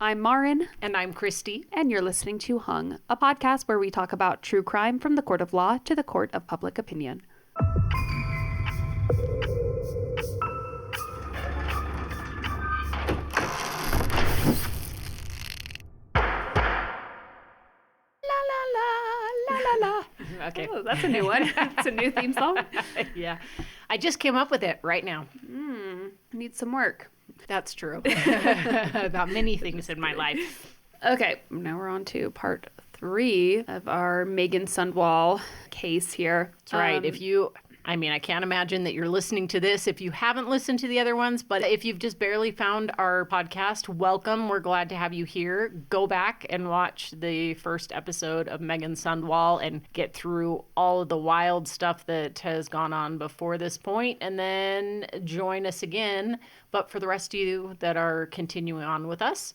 I'm Maryn. And I'm Christie. And you're listening to Hung, a podcast where we talk about true crime from the court of law to the court of public opinion. La la la, la la la. Okay. Oh, that's a new one. It's a new theme song. Yeah. I just came up with it right now. Needs some work. That's true. About many things in my life. Okay, now we're on to part 3 of our Meggan Sundwall case here. That's right. I can't imagine that you're listening to this if you haven't listened to the other ones, but if you've just barely found our podcast, welcome. We're glad to have you here. Go back and watch the first episode of Meggan Sundwall and get through all of the wild stuff that has gone on before this point, and then join us again. But for the rest of you that are continuing on with us,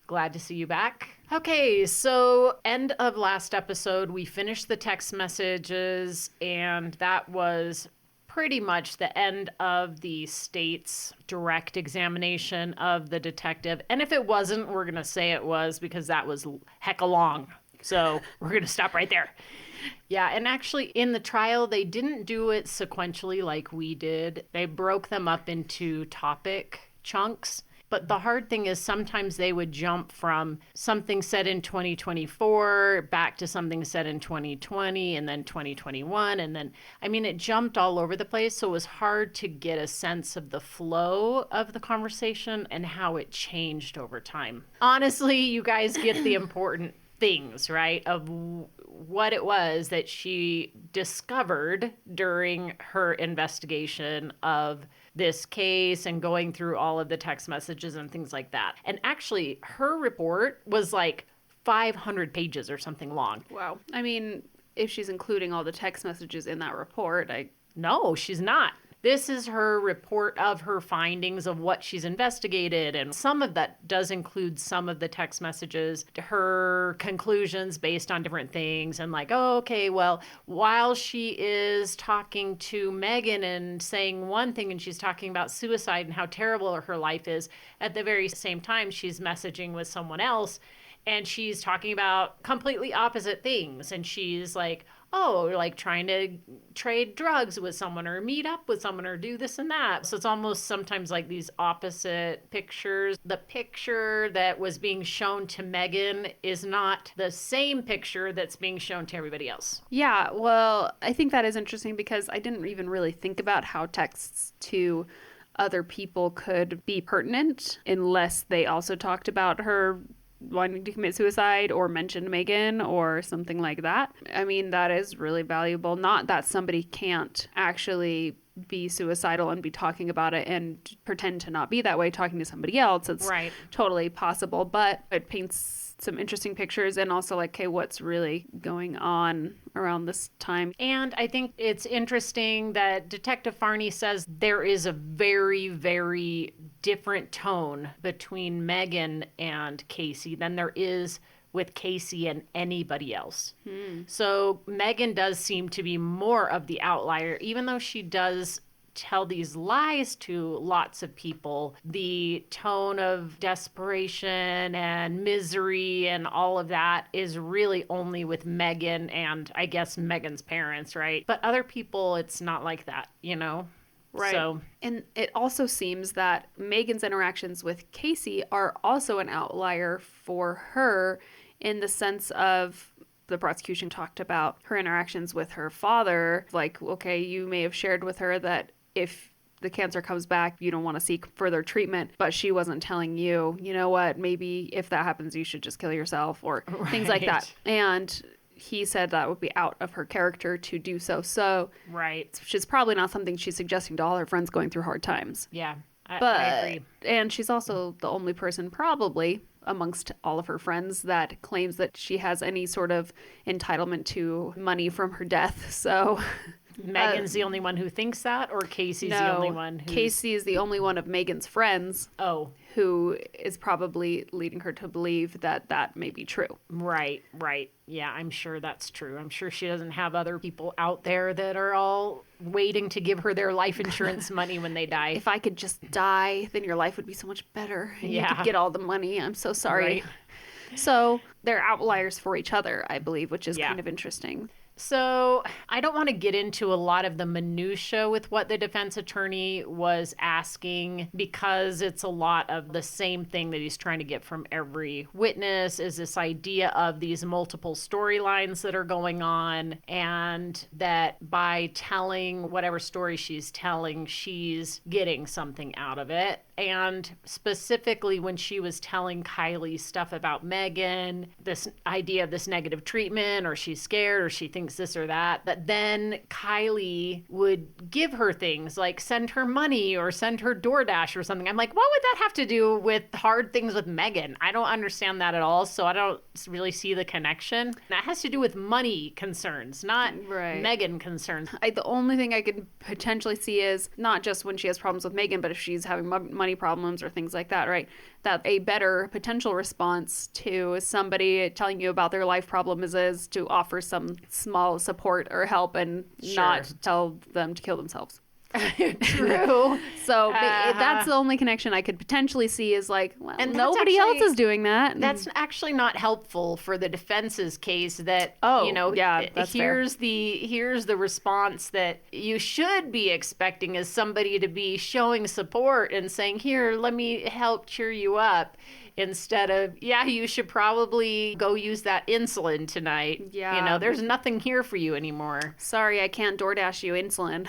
glad to see you back. Okay, so end of last episode, we finished the text messages, and that was pretty much the end of the state's direct examination of the detective. And if it wasn't, we're going to say it was, because that was hecka long. So we're going to stop right there. Yeah, and actually in the trial, they didn't do it sequentially like we did. They broke them up into topic chunks. But the hard thing is sometimes they would jump from something said in 2024 back to something said in 2020 and then 2021. And then, it jumped all over the place. So it was hard to get a sense of the flow of the conversation and how it changed over time. Honestly, you guys get the important things, right, of what it was that she discovered during her investigation of this case and going through all of the text messages and things like that. And actually, her report was like 500 pages or something long. Wow. If she's including all the text messages in that report, No, she's not. This is her report of her findings of what she's investigated. And some of that does include some of the text messages, her conclusions based on different things. And while she is talking to Meggan and saying one thing and she's talking about suicide and how terrible her life is, at the very same time, she's messaging with someone else and she's talking about completely opposite things. And she's trying to trade drugs with someone or meet up with someone or do this and that. So it's almost sometimes like these opposite pictures. The picture that was being shown to Meggan is not the same picture that's being shown to everybody else. Yeah, well, I think that is interesting because I didn't even really think about how texts to other people could be pertinent unless they also talked about her wanting to commit suicide or mentioned Meggan or something like that. That is really valuable. Not that somebody can't actually be suicidal and be talking about it and pretend to not be that way talking to somebody else. It's right. Totally possible, but it paints some interesting pictures and also what's really going on around this time. And I think it's interesting that Detective Farney says there is a very, very different tone between Meggan and Kacee than there is with Kacee and anybody else. So Meggan does seem to be more of the outlier, even though she does tell these lies to lots of people. The tone of desperation and misery and all of that is really only with Meggan and I guess Meggan's parents, right? But other people, it's not like that, Right. So, and it also seems that Meggan's interactions with Kacee are also an outlier for her in the sense of the prosecution talked about her interactions with her father. You may have shared with her that if the cancer comes back, you don't want to seek further treatment, but she wasn't telling you, you know what, maybe if that happens, you should just kill yourself or things like that. And he said that would be out of her character to do so. So right. She's probably not something she's suggesting to all her friends going through hard times. Yeah, I agree. And she's also the only person probably amongst all of her friends that claims that she has any sort of entitlement to money from her death. So Meggan's the only one who thinks that, or Kacee's the only one who... Kacee is the only one of Meggan's friends who is probably leading her to believe that that may be true. Right. Yeah, I'm sure that's true. I'm sure she doesn't have other people out there that are all waiting to give her their life insurance money when they die. If I could just die, then your life would be so much better. And you could get all the money. I'm so sorry. Right. So they're outliers for each other, I believe, which is kind of interesting. So I don't want to get into a lot of the minutia with what the defense attorney was asking, because it's a lot of the same thing that he's trying to get from every witness, is this idea of these multiple storylines that are going on, and that by telling whatever story she's telling, she's getting something out of it. And specifically when she was telling Kylie stuff about Meggan, this idea of this negative treatment, or she's scared, or she thinks this or that then Kylie would give her things like send her money or send her DoorDash or something. I'm like, what would that have to do with hard things with Meggan? I don't understand that at all. So I don't really see the connection. That has to do with money concerns, not Meggan concerns. The only thing I could potentially see is not just when she has problems with Meggan, but if she's having money problems or things like that, right? That a better potential response to somebody telling you about their life problem is to offer some small support or help and not tell them to kill themselves. True. So that's the only connection I could potentially see, is like, well, and nobody else is doing that. That's actually not helpful for the defense's case. That here's the response that you should be expecting, is somebody to be showing support and saying, here, let me help cheer you up, instead of, you should probably go use that insulin tonight. Yeah. There's nothing here for you anymore. Sorry, I can't DoorDash you insulin.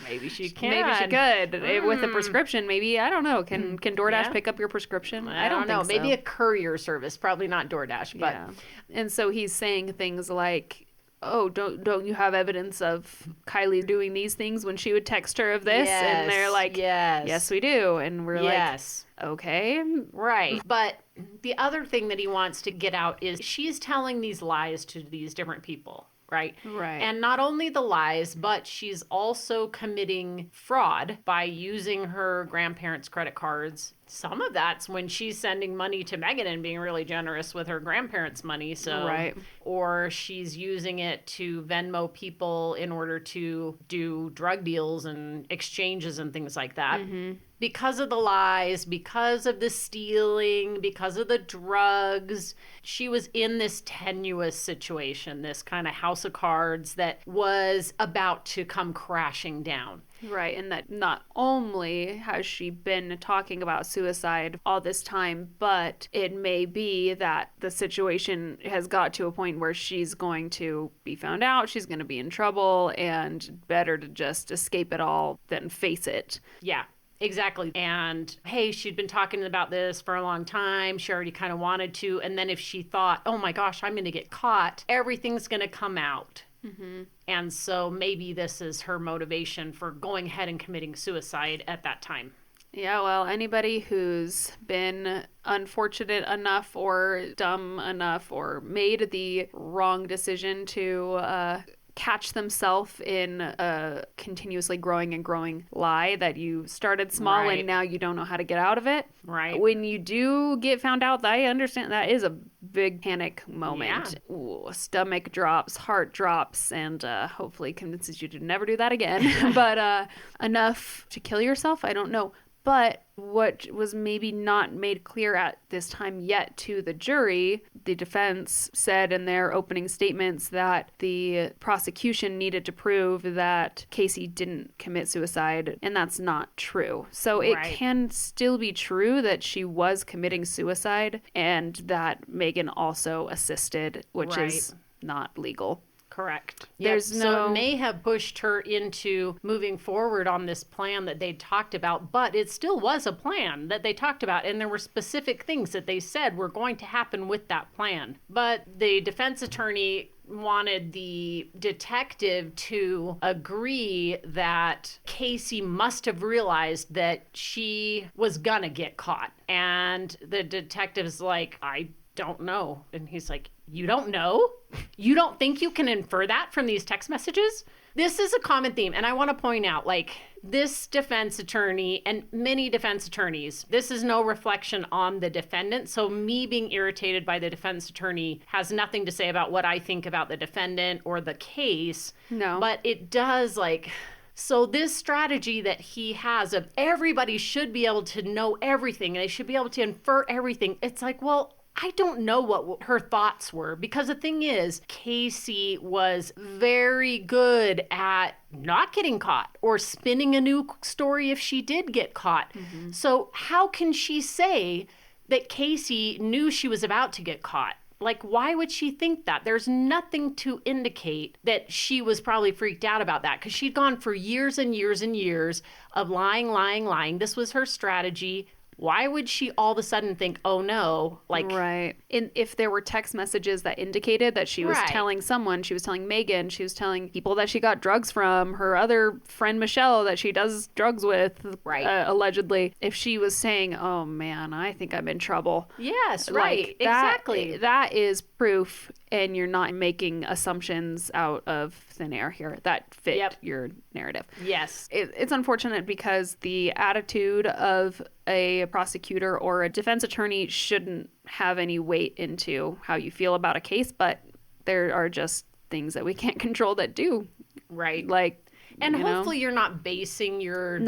Maybe she can. Maybe she could. With a prescription, maybe. I don't know. Can DoorDash pick up your prescription? I don't know. Maybe a courier service. Probably not DoorDash. But And so he's saying things like, oh, don't you have evidence of Kylie doing these things when she would text her of this? Yes, and they're like, yes, we do. And we're like, okay. Right. But the other thing that he wants to get out is she's telling these lies to these different people. Right. And not only the lies, but she's also committing fraud by using her grandparents' credit cards. Some of that's when she's sending money to Meggan and being really generous with her grandparents' money. So, or she's using it to Venmo people in order to do drug deals and exchanges and things like that. Mm-hmm. Because of the lies, because of the stealing, because of the drugs, she was in this tenuous situation, this kind of house of cards that was about to come crashing down. Right, and that not only has she been talking about suicide all this time, but it may be that the situation has got to a point where she's going to be found out, she's going to be in trouble, and better to just escape it all than face it. Yeah. Exactly. And hey, she'd been talking about this for a long time. She already kind of wanted to. And then if she thought, oh my gosh, I'm going to get caught, everything's going to come out. Mm-hmm. And so maybe this is her motivation for going ahead and committing suicide at that time. Yeah, well, anybody who's been unfortunate enough or dumb enough or made the wrong decision to catch themselves in a continuously growing and growing lie that you started small and now you don't know how to get out of it. Right. When you do get found out, I understand that is a big panic moment. Yeah. Ooh, stomach drops, heart drops, and hopefully convinces you to never do that again. But enough to kill yourself? I don't know. But what was maybe not made clear at this time yet to the jury, the defense said in their opening statements that the prosecution needed to prove that Kacee didn't commit suicide, and that's not true. So it can still be true that she was committing suicide and that Meggan also assisted, which is not legal. Correct. So it may have pushed her into moving forward on this plan that they'd talked about, but it still was a plan that they talked about, and there were specific things that they said were going to happen with that plan. But the defense attorney wanted the detective to agree that Kacee must have realized that she was gonna get caught. And the detective's like, I don't know. And he's like, You don't know? You don't think you can infer that from these text messages? This is a common theme. And I want to point out, like, this defense attorney and many defense attorneys, this is no reflection on the defendant. So me being irritated by the defense attorney has nothing to say about what I think about the defendant or the case. No. But it does, like... So this strategy that he has of everybody should be able to know everything, and they should be able to infer everything. It's like, well, I don't know what her thoughts were, because the thing is, Kacee was very good at not getting caught or spinning a new story if she did get caught. Mm-hmm. So how can she say that Kacee knew she was about to get caught? Like, why would she think that? There's nothing to indicate that she was probably freaked out about that, because she'd gone for years and years and years of lying. This was her strategy. Why would she all of a sudden think, oh no, like... Right. If there were text messages that indicated that she was telling someone, she was telling Meggan, she was telling people that she got drugs from, her other friend Michelle that she does drugs with, allegedly. If she was saying, oh man, I think I'm in trouble. Yes, right. Like, exactly. That is proof, and you're not making assumptions out of thin air here that fit your narrative. Yes. It's unfortunate because the attitude of a prosecutor or a defense attorney shouldn't have any weight into how you feel about a case, but there are just things that we can't control that do. Right. Like, and hopefully you're not basing your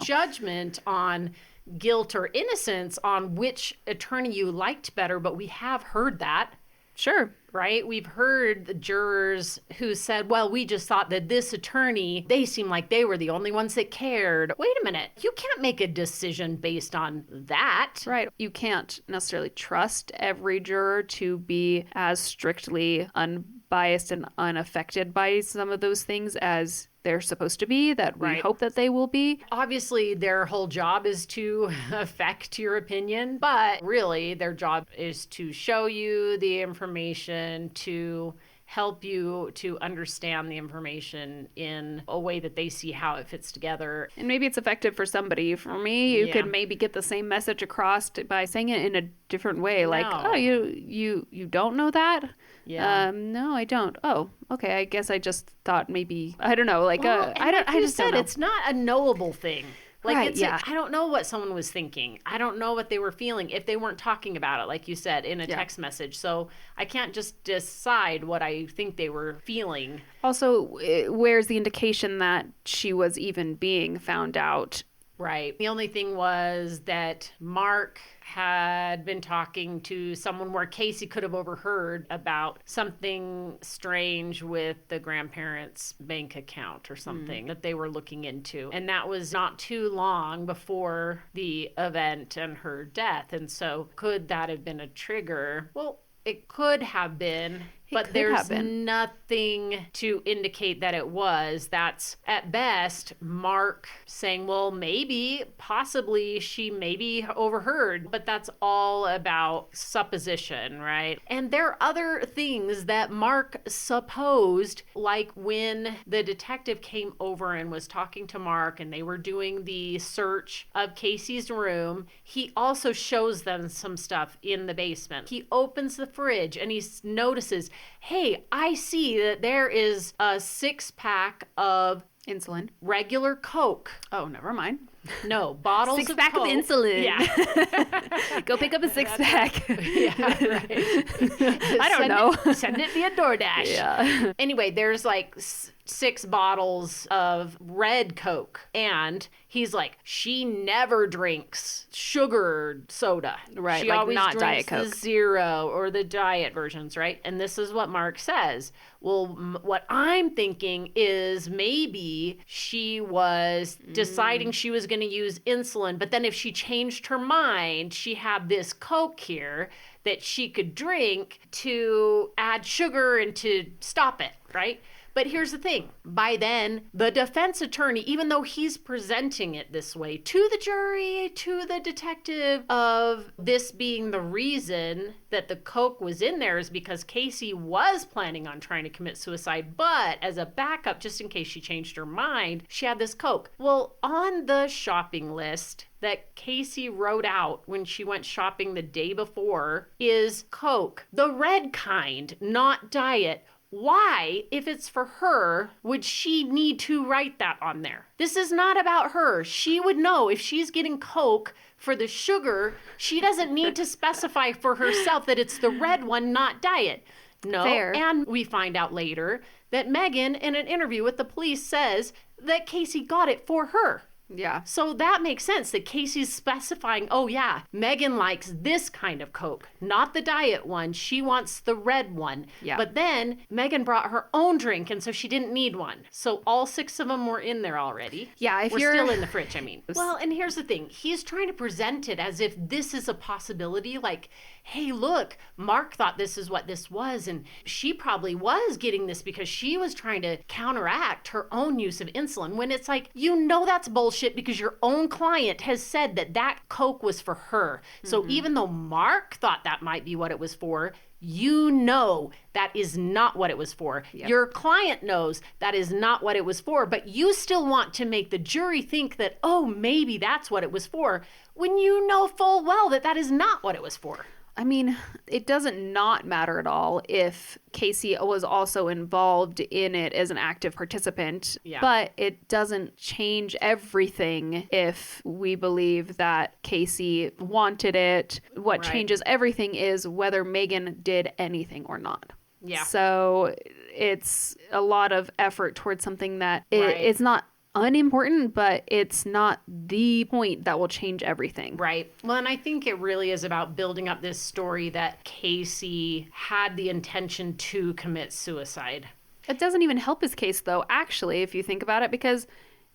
judgment on guilt or innocence on which attorney you liked better, but we have heard that. Sure. Right? We've heard the jurors who said, well, we just thought that this attorney, they seemed like they were the only ones that cared. Wait a minute. You can't make a decision based on that. Right. You can't necessarily trust every juror to be as strictly unbiased and unaffected by some of those things as they're supposed to be, that we hope that they will be. Obviously, their whole job is to affect your opinion, but really their job is to show you the information, to help you to understand the information in a way that they see how it fits together. And maybe it's effective for somebody. For me, you could maybe get the same message across by saying it in a different way. Like, oh, you don't know that? Yeah. No, I don't. Oh, okay. I guess I just thought maybe, I don't know. Like, I just don't know. It's not a knowable thing. Like, right, I don't know what someone was thinking. I don't know what they were feeling if they weren't talking about it, like you said, in a text message. So I can't just decide what I think they were feeling. Also, where's the indication that she was even being found out? Right. The only thing was that Mark had been talking to someone where Kacee could have overheard about something strange with the grandparents' bank account or something that they were looking into. And that was not too long before the event and her death. And so could that have been a trigger? Well, it could have been. But there's nothing to indicate that it was. That's, at best, Mark saying, well, maybe, possibly, she maybe overheard. But that's all about supposition, right? And there are other things that Mark supposed, like when the detective came over and was talking to Mark and they were doing the search of Kacee's room, he also shows them some stuff in the basement. He opens the fridge and he notices, hey, I see that there is a 6-pack of insulin, regular Coke. Oh, never mind. No, bottles of Coke. 6-pack of insulin. Yeah. Go pick up a 6-pack. Yeah, right. I don't know. Send it via DoorDash. Yeah. Anyway, there's like 6 bottles of red Coke. And he's like, she never drinks sugared soda. Right, she like always not drinks Diet Coke. the zero or the diet versions, right? And this is what Mark says. Well, what I'm thinking is maybe she was deciding she was going to use insulin, but then if she changed her mind, she had this Coke here that she could drink to add sugar and to stop it, right? But here's the thing. By then, the defense attorney, even though he's presenting it this way to the jury, to the detective, of this being the reason that the coke was in there is because Kacee was planning on trying to commit suicide, but as a backup, just in case she changed her mind, she had this coke. Well, on the shopping list that Kacee wrote out when she went shopping the day before is Coke, the red kind, not diet. Why, if it's for her, would she need to write that on there? This is not about her. She would know if she's getting Coke for the sugar, she doesn't need to specify for herself that it's the red one, not diet. No. Fair. And we find out later that Meggan, in an interview with the police, says that Kacee got it for her. Yeah. So that makes sense that Casey's specifying, oh yeah, Meggan likes this kind of Coke, not the diet one. She wants the red one. Yeah. But then Meggan brought her own drink, and so she didn't need one. So all 6 of them were in there already. Yeah, if we're you're still in the fridge, I mean. Well, and here's the thing. He's trying to present it as if this is a possibility, like, hey, look, Mark thought this is what this was, and she probably was getting this because she was trying to counteract her own use of insulin, when it's like, you know that's bullshit because your own client has said that that Coke was for her. So even though Mark thought that might be what it was for, you know that is not what it was for. Yep. Your client knows that is not what it was for, but you still want to make the jury think that, oh, maybe that's what it was for, when you know full well that that is not what it was for. I mean, it doesn't not matter at all if Kacee was also involved in it as an active participant, but it doesn't change everything if we believe that Kacee wanted it. What changes everything is whether Meggan did anything or not. Yeah. So it's a lot of effort towards something that it's not unimportant, but it's not the point that will change everything. Right. Well, and I think it really is about building up this story that Kacee had the intention to commit suicide. It doesn't even help his case, though, actually, if you think about it, because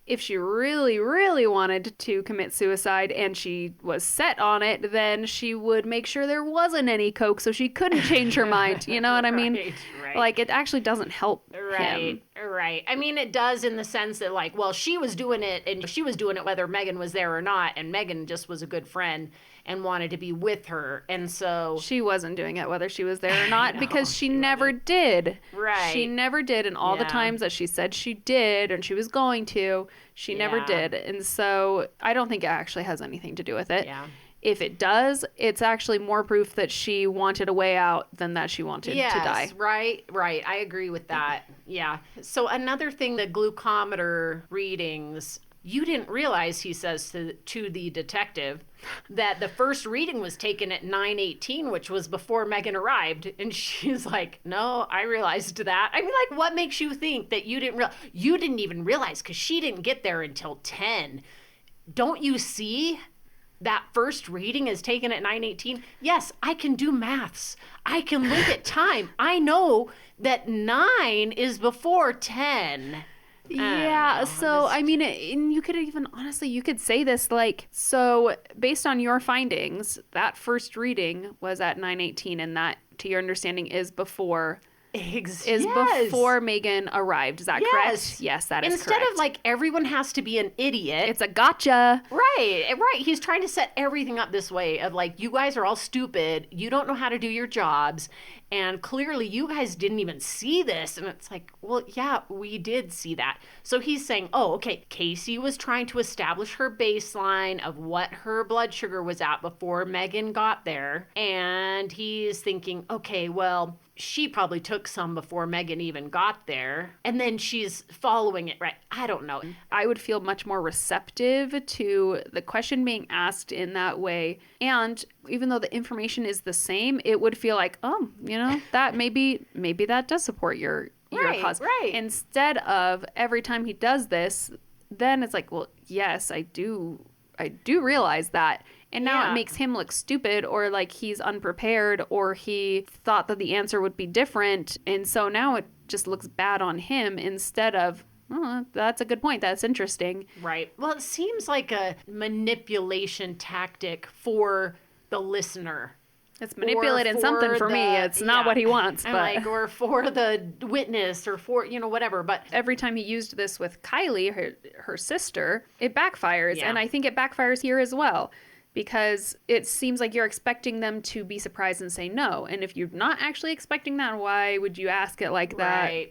if she really, really wanted to commit suicide and she was set on it, then she would make sure there wasn't any Coke so she couldn't change her mind. You know what I mean? Right. Like, it actually doesn't help him. Right. I mean, it does in the sense that, like, well, she was doing it, and she was doing it whether Meggan was there or not, and Meggan just was a good friend and wanted to be with her, and so... She wasn't doing it whether she was there or not, because she never did. Right. She never did, and all the times that she said she did, and she was going to, she never did. And so I don't think it actually has anything to do with it. Yeah. If it does, it's actually more proof that she wanted a way out than that she wanted to die. Right. I agree with that. Yeah. So another thing, the glucometer readings, you didn't realize, he says to the detective, that the first reading was taken at 9:18, which was before Meggan arrived. And she's like, no, I realized that. I mean, like, what makes you think that you didn't realize? You didn't even realize because she didn't get there until 10. Don't you see? That first reading is taken at 9:18. Yes, I can do maths. I can look at time. I know that 9 is before 10. Yeah, so I mean, and you could even, honestly, you could say this like, so based on your findings, that first reading was at 9:18, and that, to your understanding, is before... before Meggan arrived. Is that correct? Yes, that is correct. Instead of like everyone has to be an idiot. It's a gotcha. Right. He's trying to set everything up this way of like, you guys are all stupid. You don't know how to do your jobs. And clearly you guys didn't even see this. And it's like, well, yeah, we did see that. So he's saying, oh, okay, Kacee was trying to establish her baseline of what her blood sugar was at before Meggan got there. And he's thinking, okay, well, she probably took some before Meggan even got there. And then she's following it, right? I don't know. I would feel much more receptive to the question being asked in that way. And even though the information is the same, it would feel like, oh, you know, that maybe that does support your cause. Right. Instead of every time he does this, then it's like, well, yes, I do realize that. And now it makes him look stupid, or like he's unprepared, or he thought that the answer would be different. And so now it just looks bad on him instead of, oh, that's a good point. That's interesting. Right. Well, it seems like a manipulation tactic for the listener. It's manipulating something for me. It's not what he wants. But like, or for the witness, or for, whatever. But every time he used this with Kylie, her sister, it backfires. Yeah. And I think it backfires here as well. Because it seems like you're expecting them to be surprised and say no. And if you're not actually expecting that, why would you ask it like that?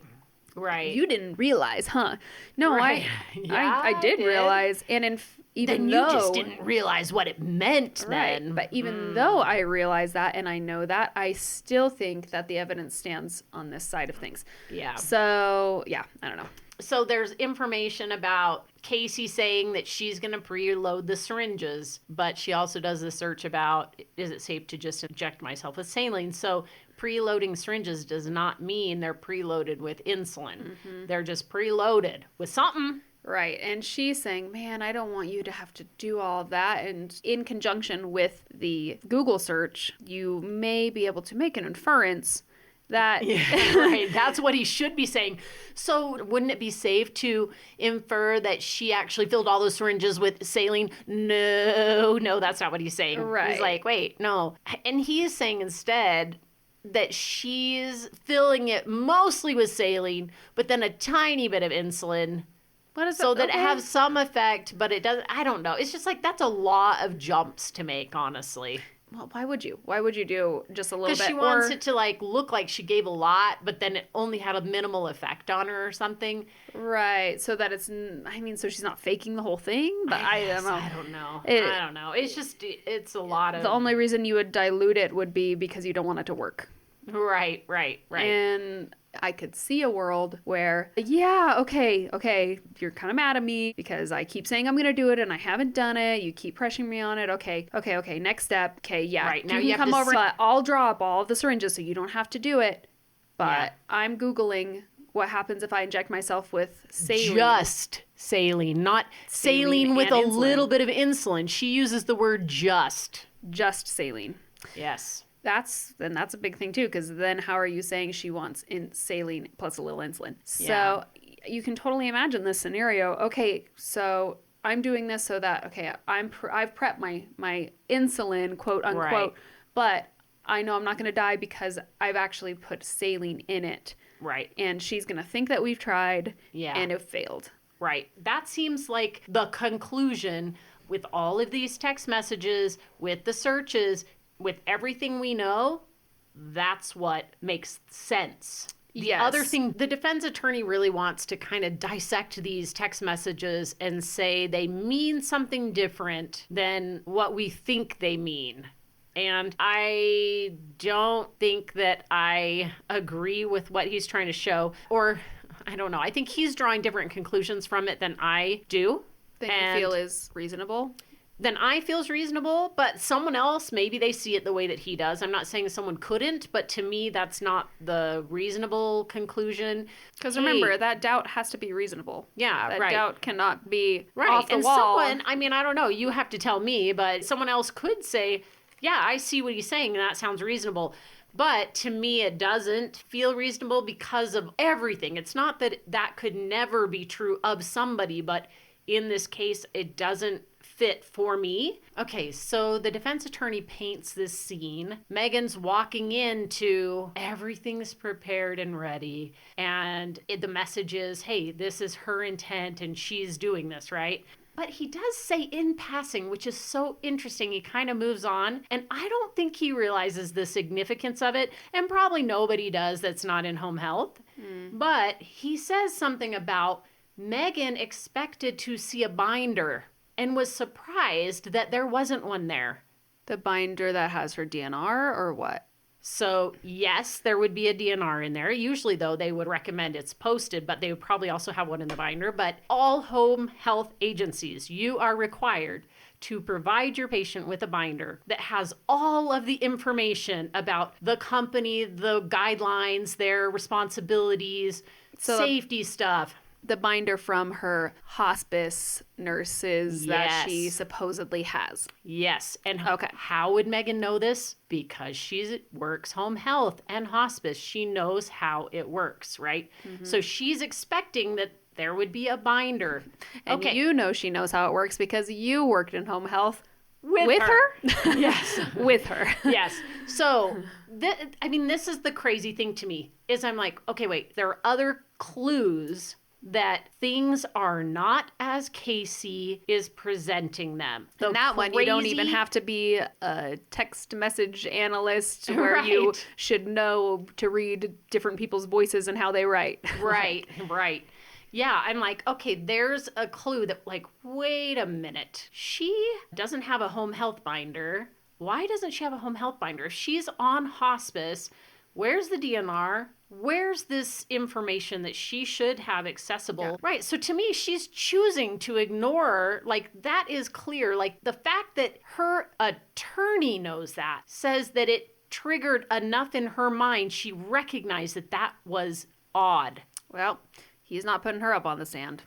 Right. You didn't realize, huh? No, Right. I did realize. And even then though... you just didn't realize what it meant then. But even though I realize that and I know that, I still think that the evidence stands on this side of things. Yeah. So, yeah, I don't know. So there's information about Kacee saying that she's going to preload the syringes, but she also does a search about, is it safe to just inject myself with saline? So preloading syringes does not mean they're preloaded with insulin. Mm-hmm. They're just preloaded with something. Right. And she's saying, man, I don't want you to have to do all of that. And in conjunction with the Google search, you may be able to make an inference that... Yeah, right. That's what he should be saying. So wouldn't it be safe to infer that she actually filled all those syringes with saline? No, that's not what he's saying. Right. He's like, wait, no. And he is saying instead that she's filling it mostly with saline, but then a tiny bit of insulin. What is so that it has some effect, but it doesn't. I don't know. It's just like, that's a lot of jumps to make, honestly. Well, why would you? Why would you do just a little bit? Because she wants it to like look like she gave a lot, but then it only had a minimal effect on her or something. Right. So that it's, I mean, so she's not faking the whole thing? But I don't know. I don't know. It's just, it's a lot of... The only reason you would dilute it would be because you don't want it to work. Right. And I could see a world where, yeah, okay, you're kind of mad at me because I keep saying I'm going to do it and I haven't done it. You keep pressuring me on it. Okay, next step. Okay, yeah. Right, now you you can have come to over, but I'll drop all of the syringes so you don't have to do it. But I'm Googling what happens if I inject myself with saline. Just saline, not saline with a insulin. little bit of insulin. She uses the word just. Just saline. Yes. That's a big thing too, because then how are you saying she wants saline plus a little insulin? So you can totally imagine this scenario. Okay, so I'm doing this so that I've prepped my insulin, quote unquote, right. But I know I'm not going to die because I've actually put saline in it. Right. And she's going to think that we've tried and it failed. Right. That seems like the conclusion with all of these text messages, with the searches, with everything we know. That's what makes sense. The other thing, the defense attorney really wants to kind of dissect these text messages and say they mean something different than what we think they mean. And I don't think that I agree with what he's trying to show. Or, I don't know. I think he's drawing different conclusions from it than I do. That you feel is reasonable? Than I feels reasonable, but someone else, maybe they see it the way that he does. I'm not saying someone couldn't, but to me, that's not the reasonable conclusion. Because remember, that doubt has to be reasonable. Yeah, that right. doubt cannot be off the and wall. Someone, I mean, I don't know, you have to tell me, but someone else could say, yeah, I see what he's saying, and that sounds reasonable. But to me, it doesn't feel reasonable because of everything. It's not that that could never be true of somebody, but in this case, it doesn't fit for me. Okay, so the defense attorney paints this scene. Meggan's walking into everything's prepared and ready. And the message is, hey, this is her intent and she's doing this, right? But he does say in passing, which is so interesting. He kind of moves on. And I don't think he realizes the significance of it. And probably nobody does that's not in home health. But he says something about Meggan expected to see a binder and was surprised that there wasn't one there. The binder that has her DNR or what? So, yes, there would be a DNR in there. Usually, though, they would recommend it's posted, but they would probably also have one in the binder. But all home health agencies, you are required to provide your patient with a binder that has all of the information about the company, the guidelines, their responsibilities, safety stuff. The binder from her hospice nurses that she supposedly has. Yes. And how would Meggan know this? Because she works home health and hospice. She knows how it works, right? Mm-hmm. So she's expecting that there would be a binder. And you know she knows how it works because you worked in home health With her? Yes. With her. Yes. So, this is the crazy thing to me, is I'm like, okay, wait, there are other clues that things are not as Kacee is presenting them. And that one, you don't even have to be a text message analyst where you should know to read different people's voices and how they write. Right. Yeah, I'm like, okay, there's a clue that, like, wait a minute. She doesn't have a home health binder. Why doesn't she have a home health binder? If she's on hospice, where's the DNR? Where's this information that she should have accessible? Yeah. Right. So to me, she's choosing to ignore, like, that is clear. Like, the fact that her attorney knows that says that it triggered enough in her mind. She recognized that that was odd. Well, he's not putting her up on the stand.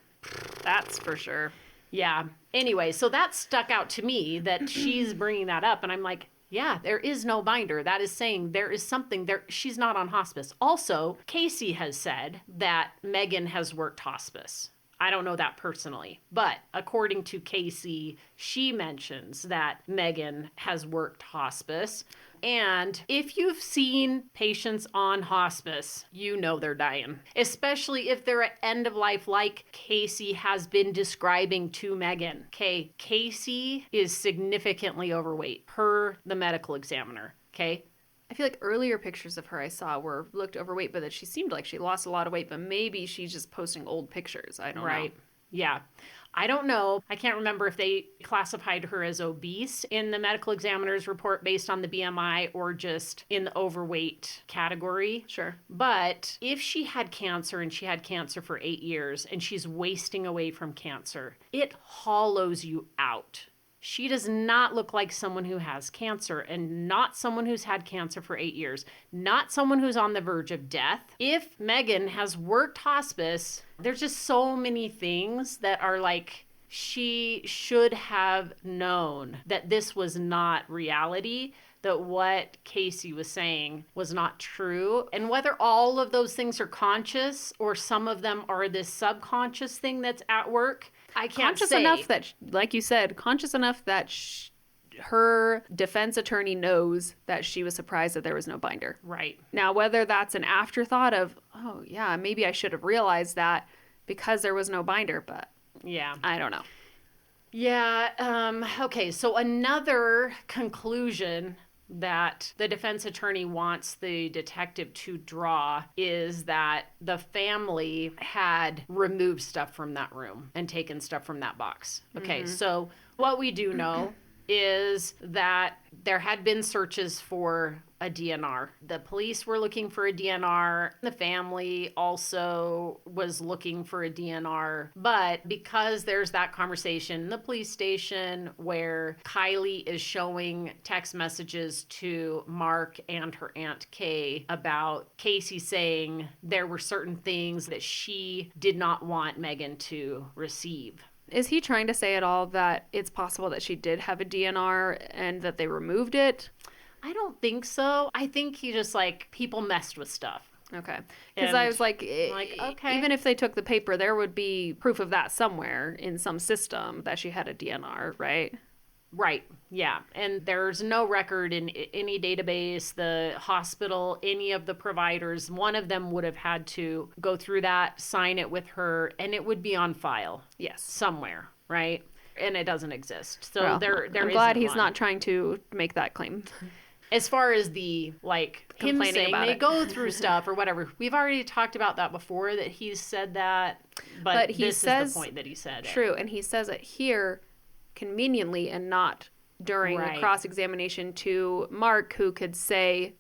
That's for sure. Yeah. Anyway, so that stuck out to me that she's bringing that up. And I'm like, yeah, there is no binder. That is saying there is something there. She's not on hospice. Also, Kacee has said that Meggan has worked hospice. I don't know that personally, but according to Kacee, she mentions that Meggan has worked hospice. And if you've seen patients on hospice, you know they're dying, especially if they're at end of life like Kacee has been describing to Meggan. Okay, Kacee is significantly overweight per the medical examiner. Okay. I feel like earlier pictures of her I saw looked overweight, but that she seemed like she lost a lot of weight, but maybe she's just posting old pictures. I don't know. Right. Yeah. I don't know. I can't remember if they classified her as obese in the medical examiner's report based on the BMI or just in the overweight category. Sure. But if she had cancer and she had cancer for 8 years and she's wasting away from cancer, it hollows you out. She does not look like someone who has cancer, and not someone who's had cancer for 8 years, not someone who's on the verge of death. If Meggan has worked hospice, there's just so many things that are like, she should have known that this was not reality, that what Kacee was saying was not true. And whether all of those things are conscious or some of them are this subconscious thing that's at work, I can't conscious say. Enough that, like you said, conscious enough that her defense attorney knows that she was surprised that there was no binder. Right. Now, whether that's an afterthought of, oh, yeah, maybe I should have realized that because there was no binder, but yeah, I don't know. Yeah. Okay. So another conclusion that the defense attorney wants the detective to draw is that the family had removed stuff from that room and taken stuff from that box. Okay, so what we do know is that there had been searches for a DNR. The police were looking for a DNR. The family also was looking for a DNR. But because there's that conversation in the police station where Kylie is showing text messages to Mark and her Aunt Kay about Kacee saying there were certain things that she did not want Meggan to receive. Is he trying to say at all that it's possible that she did have a DNR and that they removed it? I don't think so. I think he just, like, people messed with stuff. Okay. Because I was like, okay. Even if they took the paper, there would be proof of that somewhere in some system that she had a DNR, right? Right. Yeah. And there's no record in any database, the hospital, any of the providers. One of them would have had to go through that, sign it with her, and it would be on file. Yes. Somewhere. Right. And it doesn't exist. So well, I'm glad he's one. Not trying to make that claim. As far as the, like, him saying they go through stuff or whatever, we've already talked about that before, that he's said that, but he says, is the point that he said true, and he says it here conveniently and not during a cross-examination to Mark, who could say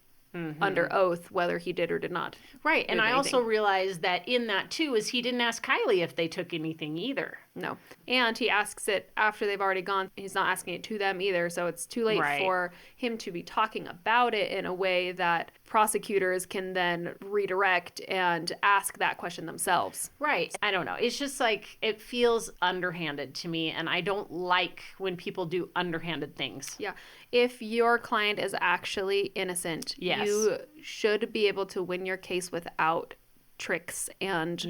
under oath whether he did or did not. Right, and I also realized that in that, too, is he didn't ask Kylie if they took anything either. No. And he asks it after they've already gone. He's not asking it to them either, so it's too late for him to be talking about it in a way that prosecutors can then redirect and ask that question themselves. Right. I don't know. It's just like, it feels underhanded to me, and I don't like when people do underhanded things. Yeah. If your client is actually innocent, you should be able to win your case without tricks and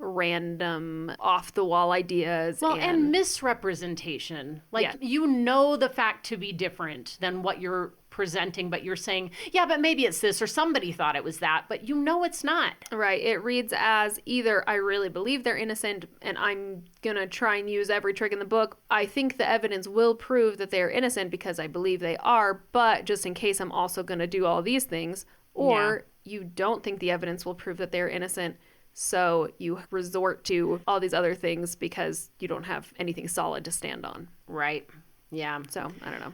random off-the-wall ideas. Well, and misrepresentation. Like, Yeah. you know the fact to be different than what you're presenting, but you're saying, yeah, but maybe it's this, or somebody thought it was that, but you know it's not. Right. It reads as either I really believe they're innocent and I'm going to try and use every trick in the book. I think the evidence will prove that they're innocent because I believe they are, but just in case I'm also going to do all these things. Or you don't think the evidence will prove that they're innocent, so you resort to all these other things because you don't have anything solid to stand on. Right. Yeah. So, I don't know.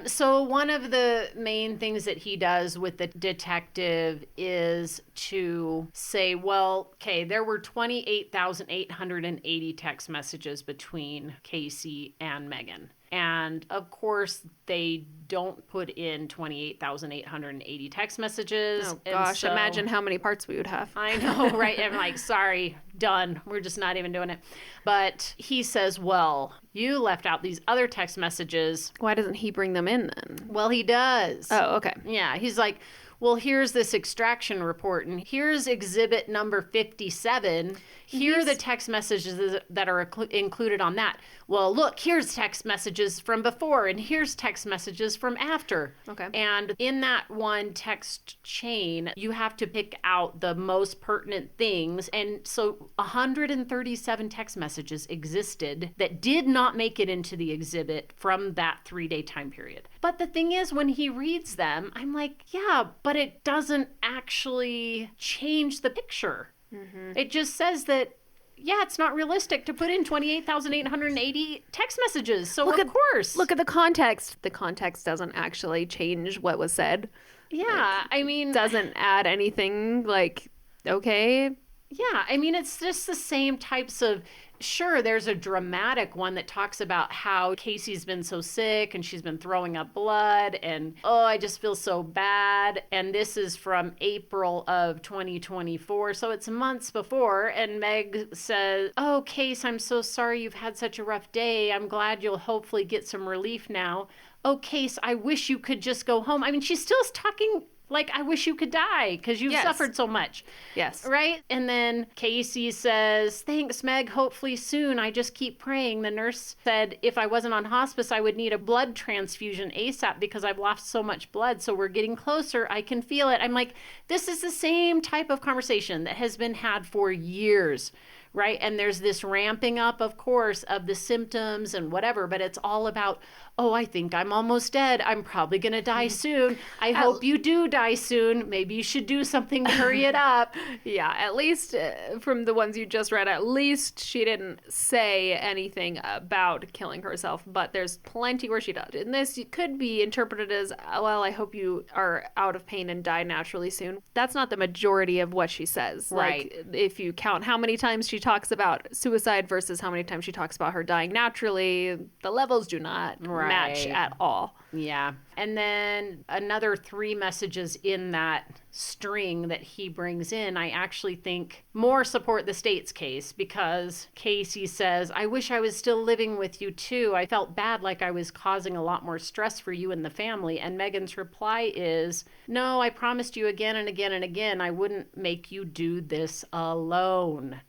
So one of the main things that he does with the detective is to say, well, okay, there were 28,880 text messages between Kacee and Meggan. And of course, they don't put in 28,880 text messages. Oh, gosh. So, imagine how many parts we would have. I know, right? I'm like, sorry, done. We're just not even doing it. But he says, well, you left out these other text messages. Why doesn't he bring them in then? Well, he does. Oh, okay. Yeah, he's like, well, here's this extraction report, and here's exhibit number 57. Here are the text messages that are included on that. Well, look, here's text messages from before, and here's text messages from after. Okay. And in that one text chain, you have to pick out the most pertinent things. And so 137 text messages existed that did not make it into the exhibit from that 3-day time period. But the thing is, when he reads them, I'm like, yeah, but it doesn't actually change the picture. Mm-hmm. It just says that, yeah, it's not realistic to put in 28,880 text messages. So of course. Look at the context. The context doesn't actually change what was said. Yeah, I mean, doesn't add anything, like, okay. Yeah, I mean, it's just the same types of, sure, there's a dramatic one that talks about how Kacee's been so sick and she's been throwing up blood and, oh, I just feel so bad. And this is from April of 2024, so it's months before. And Meg says, oh, Kacee, I'm so sorry you've had such a rough day. I'm glad you'll hopefully get some relief now. Oh, Kacee, I wish you could just go home. I mean, she's still talking like, I wish you could die because you've suffered so much. Yes. Right? And then Kacee says, thanks, Meg. Hopefully soon. I just keep praying. The nurse said if I wasn't on hospice, I would need a blood transfusion ASAP because I've lost so much blood. So we're getting closer. I can feel it. I'm like, this is the same type of conversation that has been had for years. Right? And there's this ramping up, of course, of the symptoms and whatever, but it's all about, oh, I think I'm almost dead. I'm probably going to die soon. I hope you do die soon. Maybe you should do something to hurry it up. Yeah, at least from the ones you just read, at least she didn't say anything about killing herself, but there's plenty where she does. And this could be interpreted as, well, I hope you are out of pain and die naturally soon. That's not the majority of what she says. Right. Like, if you count how many times she talks about suicide versus how many times she talks about her dying naturally, the levels do not match at all. Yeah. And then another 3 messages in that string that he brings in, I actually think more support the state's case because Kacee says, I wish I was still living with you too. I felt bad, like I was causing a lot more stress for you and the family. And Meggan's reply is, no, I promised you again and again and again I wouldn't make you do this alone.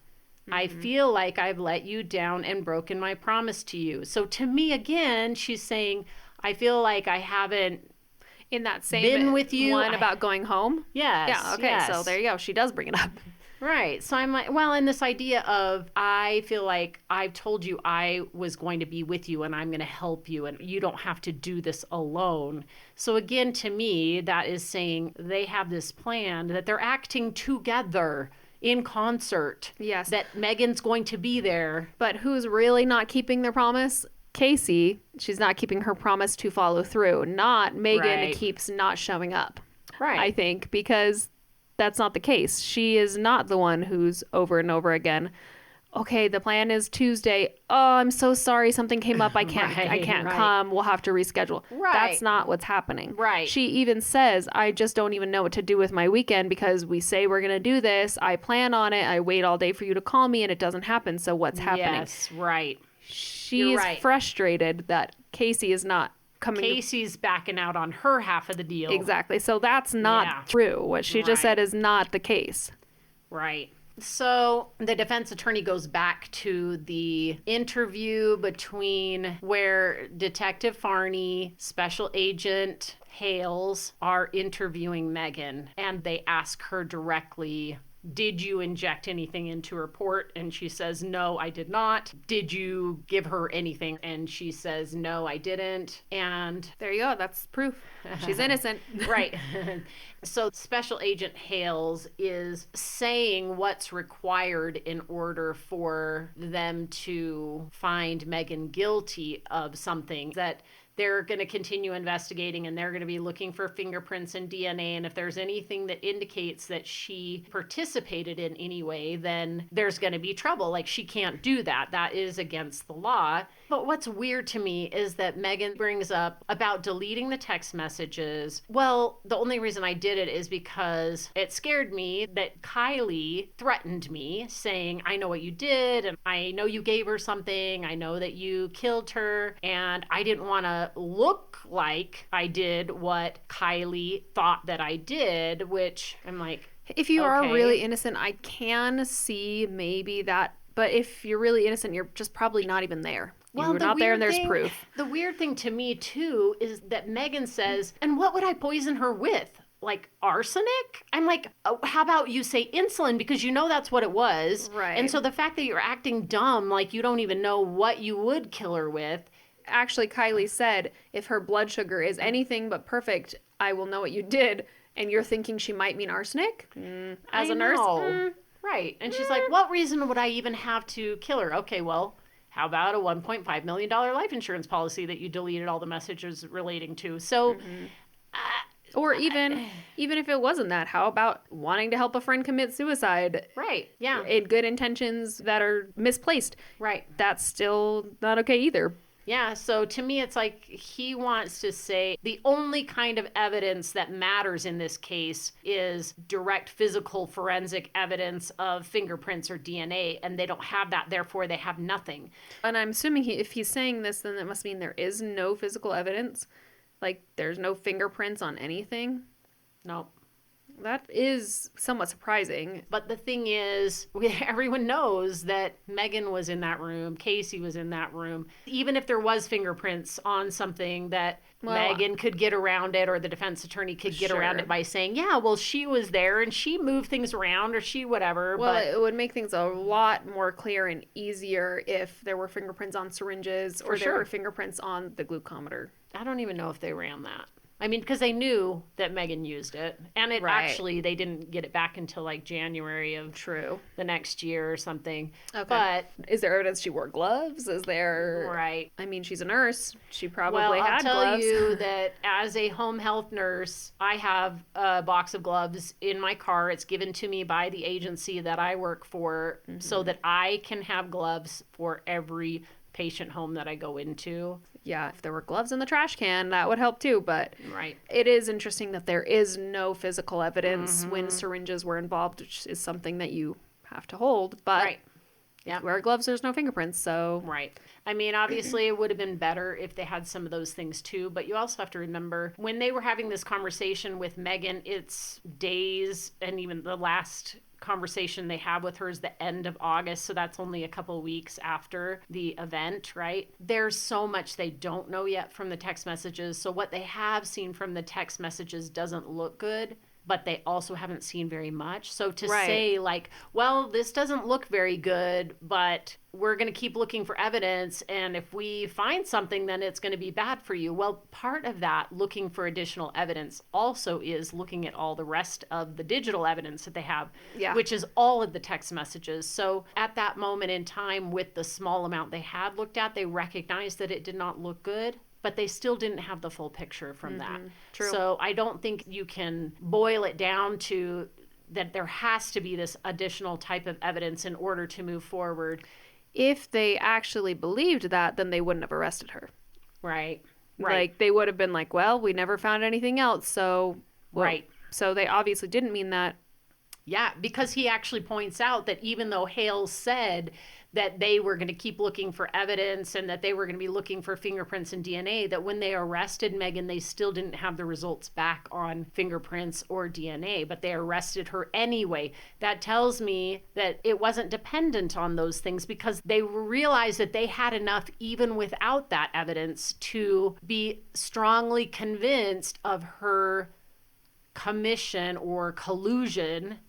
I feel like I've let you down and broken my promise to you. So to me, again, she's saying, I feel like I haven't in that same been with you. One about going home? Yes. Yeah, okay, yes. So there you go. She does bring it up. Right. So I'm like, well, and this idea of, I feel like I've told you I was going to be with you and I'm going to help you and you don't have to do this alone. So again, to me, that is saying they have this plan, that they're acting together in concert. Yes. That Meggan's going to be there. But who's really not keeping their promise? Kacee. She's not keeping her promise to follow through. Not Meggan Right. keeps not showing up. Right. I think, because that's not the case. She is not the one who's over and over again, okay, the plan is Tuesday. Oh, I'm so sorry. Something came up. I can't Right. come. We'll have to reschedule. Right. That's not what's happening. Right. She even says, I just don't even know what to do with my weekend because we say we're going to do this. I plan on it. I wait all day for you to call me and it doesn't happen. So what's happening? Yes, right. She's right. frustrated that Kacee is not coming. Kacee's backing out on her half of the deal. Exactly. So that's not Yeah. true. What she just Right. said is not the case. Right. So the defense attorney goes back to the interview between where Detective Farney, Special Agent Hales are interviewing Meggan, and they ask her directly, did you inject anything into her port? And she says, no, I did not. Did you give her anything? And she says, no, I didn't. And there you go. That's proof. She's innocent. Right. So Special Agent Hales is saying what's required in order for them to find Meggan guilty of something, that they're going to continue investigating and they're going to be looking for fingerprints and DNA. And if there's anything that indicates that she participated in any way, then there's going to be trouble. Like, she can't do that. That is against the law. But what's weird to me is that Meggan brings up about deleting the text messages. Well, the only reason I did it is because it scared me that Kylie threatened me, saying, I know what you did, and I know you gave her something. I know that you killed her, and I didn't want to look like I did what Kylie thought that I did, which I'm like, if you okay. are really innocent, I can see maybe that. But if you're really innocent, you're just probably not even there. Well, you're not there and there's proof. The weird thing to me, too, is that Meggan says, and what would I poison her with? Like arsenic? I'm like, oh, how about you say insulin, because you know that's what it was. Right. And so the fact that you're acting dumb, like you don't even know what you would kill her with. Actually, Kylie said, if her blood sugar is anything but perfect, I will know what you did. And you're thinking she might mean arsenic? As a nurse? Right. And she's like, what reason would I even have to kill her? Okay, well, how about a $1.5 million life insurance policy that you deleted all the messages relating to? So... Or even if it wasn't that, how about wanting to help a friend commit suicide? Right, yeah. In good intentions that are misplaced. Right. That's still not okay either. Yeah, so to me, it's like he wants to say the only kind of evidence that matters in this case is direct physical forensic evidence of fingerprints or DNA, and they don't have that, therefore they have nothing. And I'm assuming if he's saying this, then that must mean there is no physical evidence. Like, there's no fingerprints on anything? No. That is somewhat surprising. But the thing is, everyone knows that Meggan was in that room, Kacee was in that room. Even if there was fingerprints on something, that Meggan could get around it, or the defense attorney could get around it by saying, yeah, well, she was there and she moved things around, or she whatever. Well, it would make things a lot more clear and easier if there were fingerprints on syringes or there were fingerprints on the glucometer. I don't even know if they ran that. I mean, because they knew that Meggan used it. And it actually, they didn't get it back until like January of the next year or something. Okay. But is there evidence she wore gloves? Is there... Right. I mean, she's a nurse. She probably I'll had gloves. tell you that as a home health nurse, I have a box of gloves in my car. It's given to me by the agency that I work for so that I can have gloves for every patient home that I go into. Yeah, if there were gloves in the trash can, that would help too. But it is interesting that there is no physical evidence when syringes were involved, which is something that you have to hold. But wear gloves, there's no fingerprints, so... Right. I mean, obviously, it would have been better if they had some of those things too. But you also have to remember, when they were having this conversation with Meggan, it's days, and even the last conversation they have with her is the end of August, so that's only a couple weeks after the event, right? There's so much they don't know yet from the text messages, so what they have seen from the text messages doesn't look good, but they also haven't seen very much. So to say like, well, this doesn't look very good, but we're going to keep looking for evidence, and if we find something, then it's going to be bad for you. Well, part of that looking for additional evidence also is looking at all the rest of the digital evidence that they have, which is all of the text messages. So at that moment in time, with the small amount they had looked at, they recognized that it did not look good, but they still didn't have the full picture from that. True. So I don't think you can boil it down to that there has to be this additional type of evidence in order to move forward. If they actually believed that, then they wouldn't have arrested her. Right. Like, they would have been like, well, we never found anything else, so... Well, so they obviously didn't mean that. Yeah, because he actually points out that even though Hales said that they were going to keep looking for evidence and that they were going to be looking for fingerprints and DNA, that when they arrested Meggan, they still didn't have the results back on fingerprints or DNA, but they arrested her anyway. That tells me that it wasn't dependent on those things because they realized that they had enough even without that evidence to be strongly convinced of her commission or collusion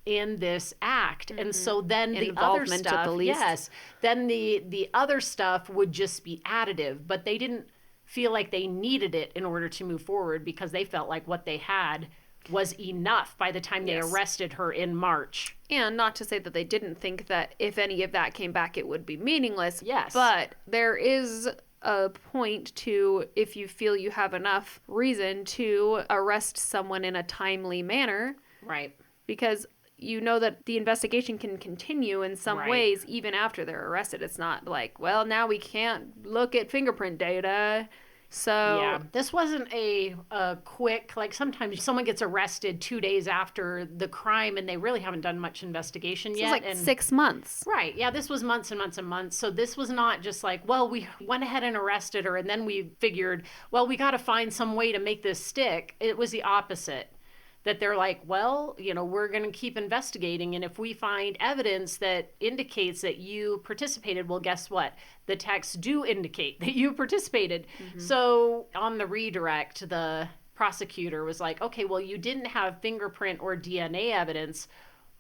in this act. And so then the other stuff, at the least. yes, then the other stuff would just be additive, but they didn't feel like they needed it in order to move forward because they felt like what they had was enough by the time they arrested her in March. And not to say that they didn't think that if any of that came back, it would be meaningless. Yes. But there is a point to, if you feel you have enough reason to arrest someone in a timely manner. Right. Because you know that the investigation can continue in some ways even after they're arrested. It's not like, well, now we can't look at fingerprint data. So yeah, this wasn't a quick, like sometimes someone gets arrested 2 days after the crime and they really haven't done much investigation yet. It was like 6 months. Right. Yeah, this was months and months and months. So this was not just like, well, we went ahead and arrested her and then we figured, well, we got to find some way to make this stick. It was the opposite. That they're like, well, you know, we're going to keep investigating. And if we find evidence that indicates that you participated, well, guess what? The texts do indicate that you participated. Mm-hmm. So on the redirect, the prosecutor was like, okay, well, you didn't have fingerprint or DNA evidence.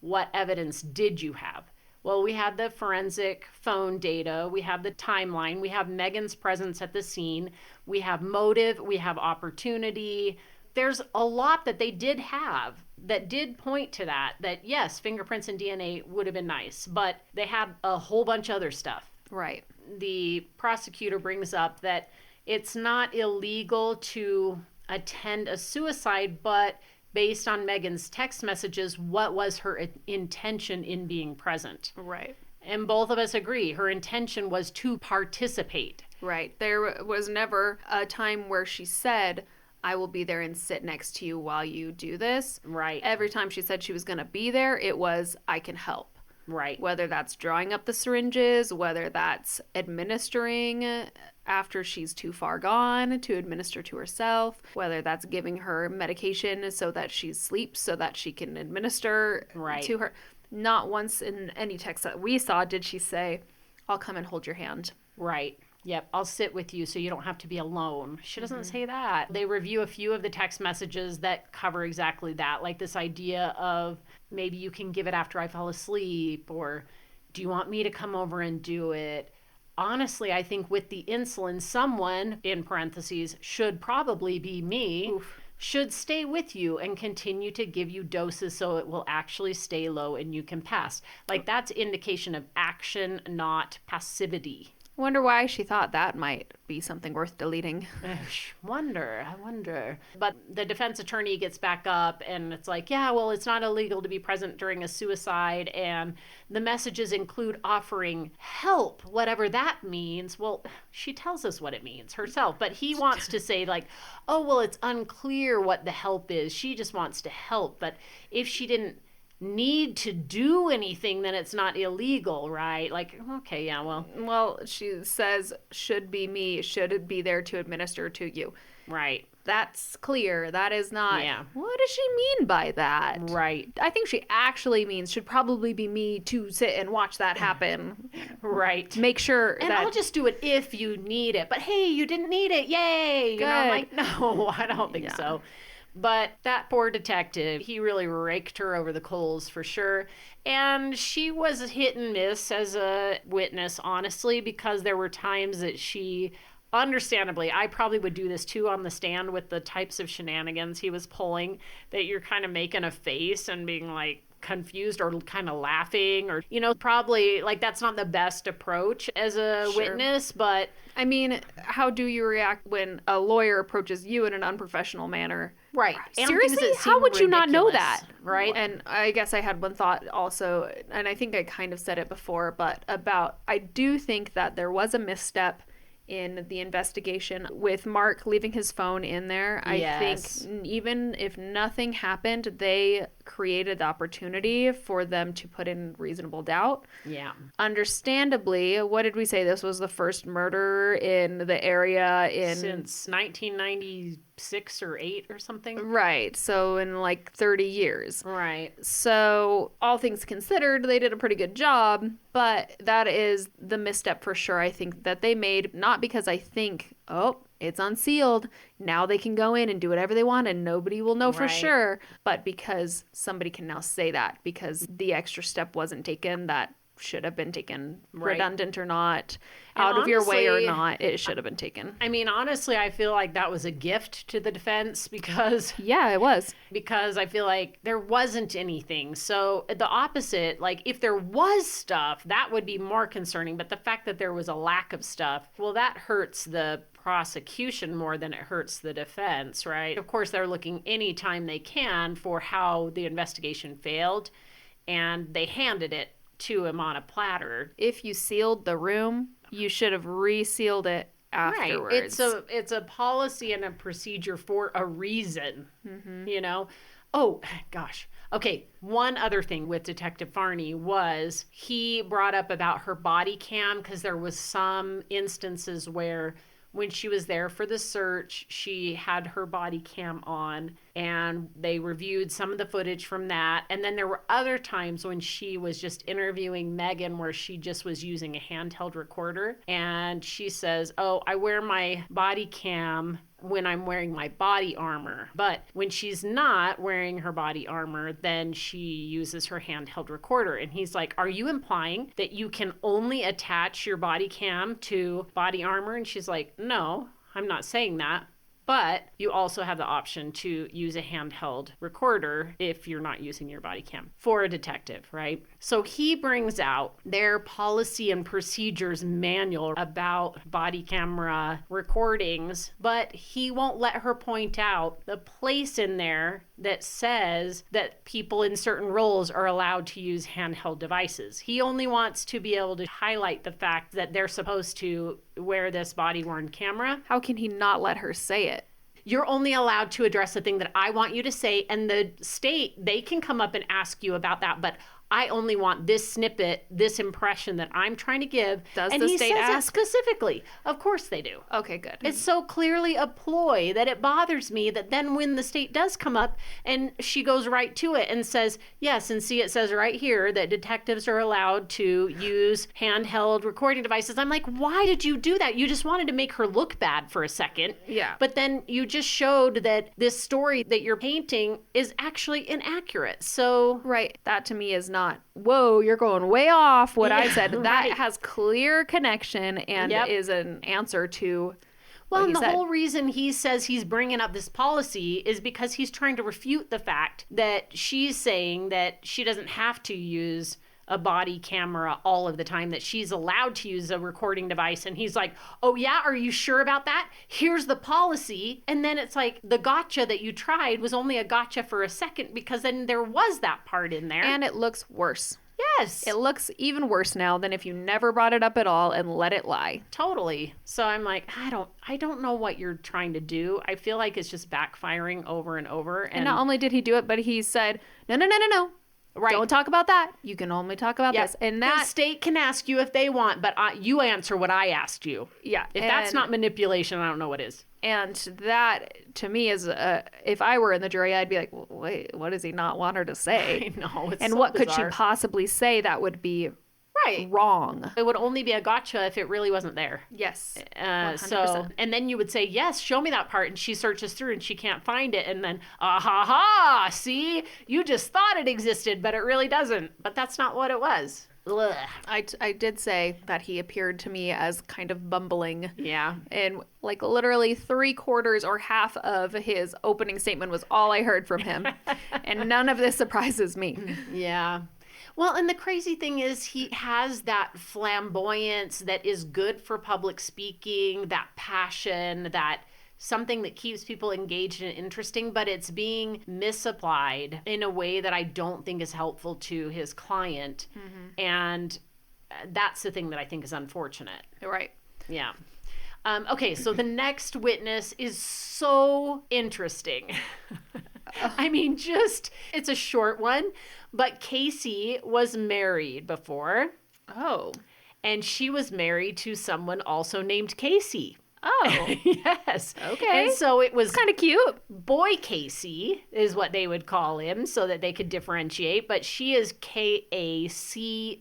What evidence did you have? Well, we had the forensic phone data. We have the timeline. We have Meggan's presence at the scene. We have motive. We have opportunity. There's a lot that they did have that did point to that yes, fingerprints and DNA would have been nice, but they had a whole bunch of other stuff. Right. The prosecutor brings up that it's not illegal to attend a suicide, but based on Meggan's text messages, what was her intention in being present? Right. And both of us agree, her intention was to participate. Right. There was never a time where she said, I will be there and sit next to you while you do this. Right. Every time she said she was going to be there, it was, I can help. Right. Whether that's drawing up the syringes, whether that's administering after she's too far gone to administer to herself, whether that's giving her medication so that she sleeps so that she can administer to her. Not once in any text that we saw did she say, I'll come and hold your hand. Right. Yep, I'll sit with you so you don't have to be alone. She doesn't say that. They review a few of the text messages that cover exactly that, like this idea of maybe you can give it after I fall asleep, or do you want me to come over and do it? Honestly, I think with the insulin, someone, in parentheses, should probably be me, should stay with you and continue to give you doses so it will actually stay low and you can pass. Like, that's indication of action, not passivity. Wonder why she thought that might be something worth deleting. I wonder. But the defense attorney gets back up and it's like, yeah, well, it's not illegal to be present during a suicide. And the messages include offering help, whatever that means. Well, she tells us what it means herself. But he wants to say like, oh, well, it's unclear what the help is. She just wants to help. But if she didn't need to do anything, then it's not illegal, right? Like, okay, yeah, well, she says should be me, should be there to administer to you, right? That's clear. That is not. What does she mean by that? Right. I think she actually means should probably be me to sit and watch that happen. Right. Make sure and I'll just do it if you need it, but hey, you didn't need it, yay. Good. You know, I'm like, no, I don't think so. But that poor detective, he really raked her over the coals for sure. And she was hit and miss as a witness, honestly, because there were times that she, understandably, I probably would do this too on the stand with the types of shenanigans he was pulling, that you're kind of making a face and being like confused or kind of laughing or, you know, probably like that's not the best approach as a witness, but I mean, how do you react when a lawyer approaches you in an unprofessional manner? Right. Seriously, how would you not know that? Right. And I guess I had one thought also, and I think I kind of said it before, but about, I do think that there was a misstep in the investigation with Mark leaving his phone in there. I think even if nothing happened, they created the opportunity for them to put in reasonable doubt. Yeah. Understandably, what did we say? This was the first murder in the area since 1996 or 8 or something. Right. So in like 30 years. Right. So all things considered, they did a pretty good job, but that is the misstep for sure, I think, that they made, not because I think, oh, it's unsealed, now they can go in and do whatever they want and nobody will know for sure, but because somebody can now say that because the extra step wasn't taken that should have been taken, redundant or not, out of your way or not, it should have been taken. I mean, honestly, I feel like that was a gift to the defense because... Yeah, it was. Because I feel like there wasn't anything. So the opposite, like if there was stuff, that would be more concerning. But the fact that there was a lack of stuff, well, that hurts the prosecution more than it hurts the defense, right? Of course, they're looking anytime they can for how the investigation failed, and they handed it to him on a platter. If you sealed the room, you should have resealed it afterwards. Right. It's a policy and a procedure for a reason, you know? Oh, gosh. Okay, one other thing with Detective Farney was he brought up about her body cam because there was some instances where when she was there for the search, she had her body cam on and they reviewed some of the footage from that. And then there were other times when she was just interviewing Meggan where she just was using a handheld recorder. And she says, oh, I wear my body cam when I'm wearing my body armor. But when she's not wearing her body armor, then she uses her handheld recorder. And he's like, are you implying that you can only attach your body cam to body armor? And she's like, no, I'm not saying that. But you also have the option to use a handheld recorder if you're not using your body cam for a detective, right? So he brings out their policy and procedures manual about body camera recordings, but he won't let her point out the place in there that says that people in certain roles are allowed to use handheld devices. He only wants to be able to highlight the fact that they're supposed to wear this body-worn camera. How can he not let her say it? You're only allowed to address the thing that I want you to say, and the state, they can come up and ask you about that, but I only want this snippet, this impression that I'm trying to give. Does and the he state says ask? it specifically. Of course they do. Okay, good. It's so clearly a ploy that it bothers me that then when the state does come up and she goes right to it and says, yes, and see, it says right here that detectives are allowed to use handheld recording devices. I'm like, why did you do that? You just wanted to make her look bad for a second. Yeah. But then you just showed that this story that you're painting is actually inaccurate. So... Right. That to me is not, whoa, you're going way off what I said. That has clear connection and is an answer to well, and the whole reason he says he's bringing up this policy is because he's trying to refute the fact that she's saying that she doesn't have to use a body camera all of the time, that she's allowed to use a recording device. And he's like, oh yeah, are you sure about that? Here's the policy. And then it's like the gotcha that you tried was only a gotcha for a second because then there was that part in there. And it looks worse. Yes. It looks even worse now than if you never brought it up at all and let it lie. Totally. So I'm like, I don't know what you're trying to do. I feel like it's just backfiring over and over. And not only did he do it, but he said, no. Right. Don't talk about that. You can only talk about this. And that the state can ask you if they want, but you answer what I asked you. Yeah. If that's not manipulation, I don't know what is. And that, to me, is if I were in the jury, I'd be like, well, wait, what does he not want her to say? I know. It's and so what bizarre. could she possibly say that would be wrong? It would only be a gotcha if it really wasn't there. Yes. 100%. And then you would say, yes, show me that part. And she searches through and she can't find it. And then, ha, see, you just thought it existed, but it really doesn't. But that's not what it was. Ugh. I did say that he appeared to me as kind of bumbling. Yeah. And like literally 3/4 or half of his opening statement was all I heard from him. And none of this surprises me. Yeah. Well, and the crazy thing is he has that flamboyance that is good for public speaking, that passion, that something that keeps people engaged and interesting, but it's being misapplied in a way that I don't think is helpful to his client. Mm-hmm. And that's the thing that I think is unfortunate. Right. Yeah. Okay, so the next witness is so interesting. I mean, it's a short one, but Kacee was married before. Oh. And she was married to someone also named Kacee. Oh. Yes. Okay. And so it was kind of cute. Boy Kacee is what they would call him so that they could differentiate. But she is Kacee,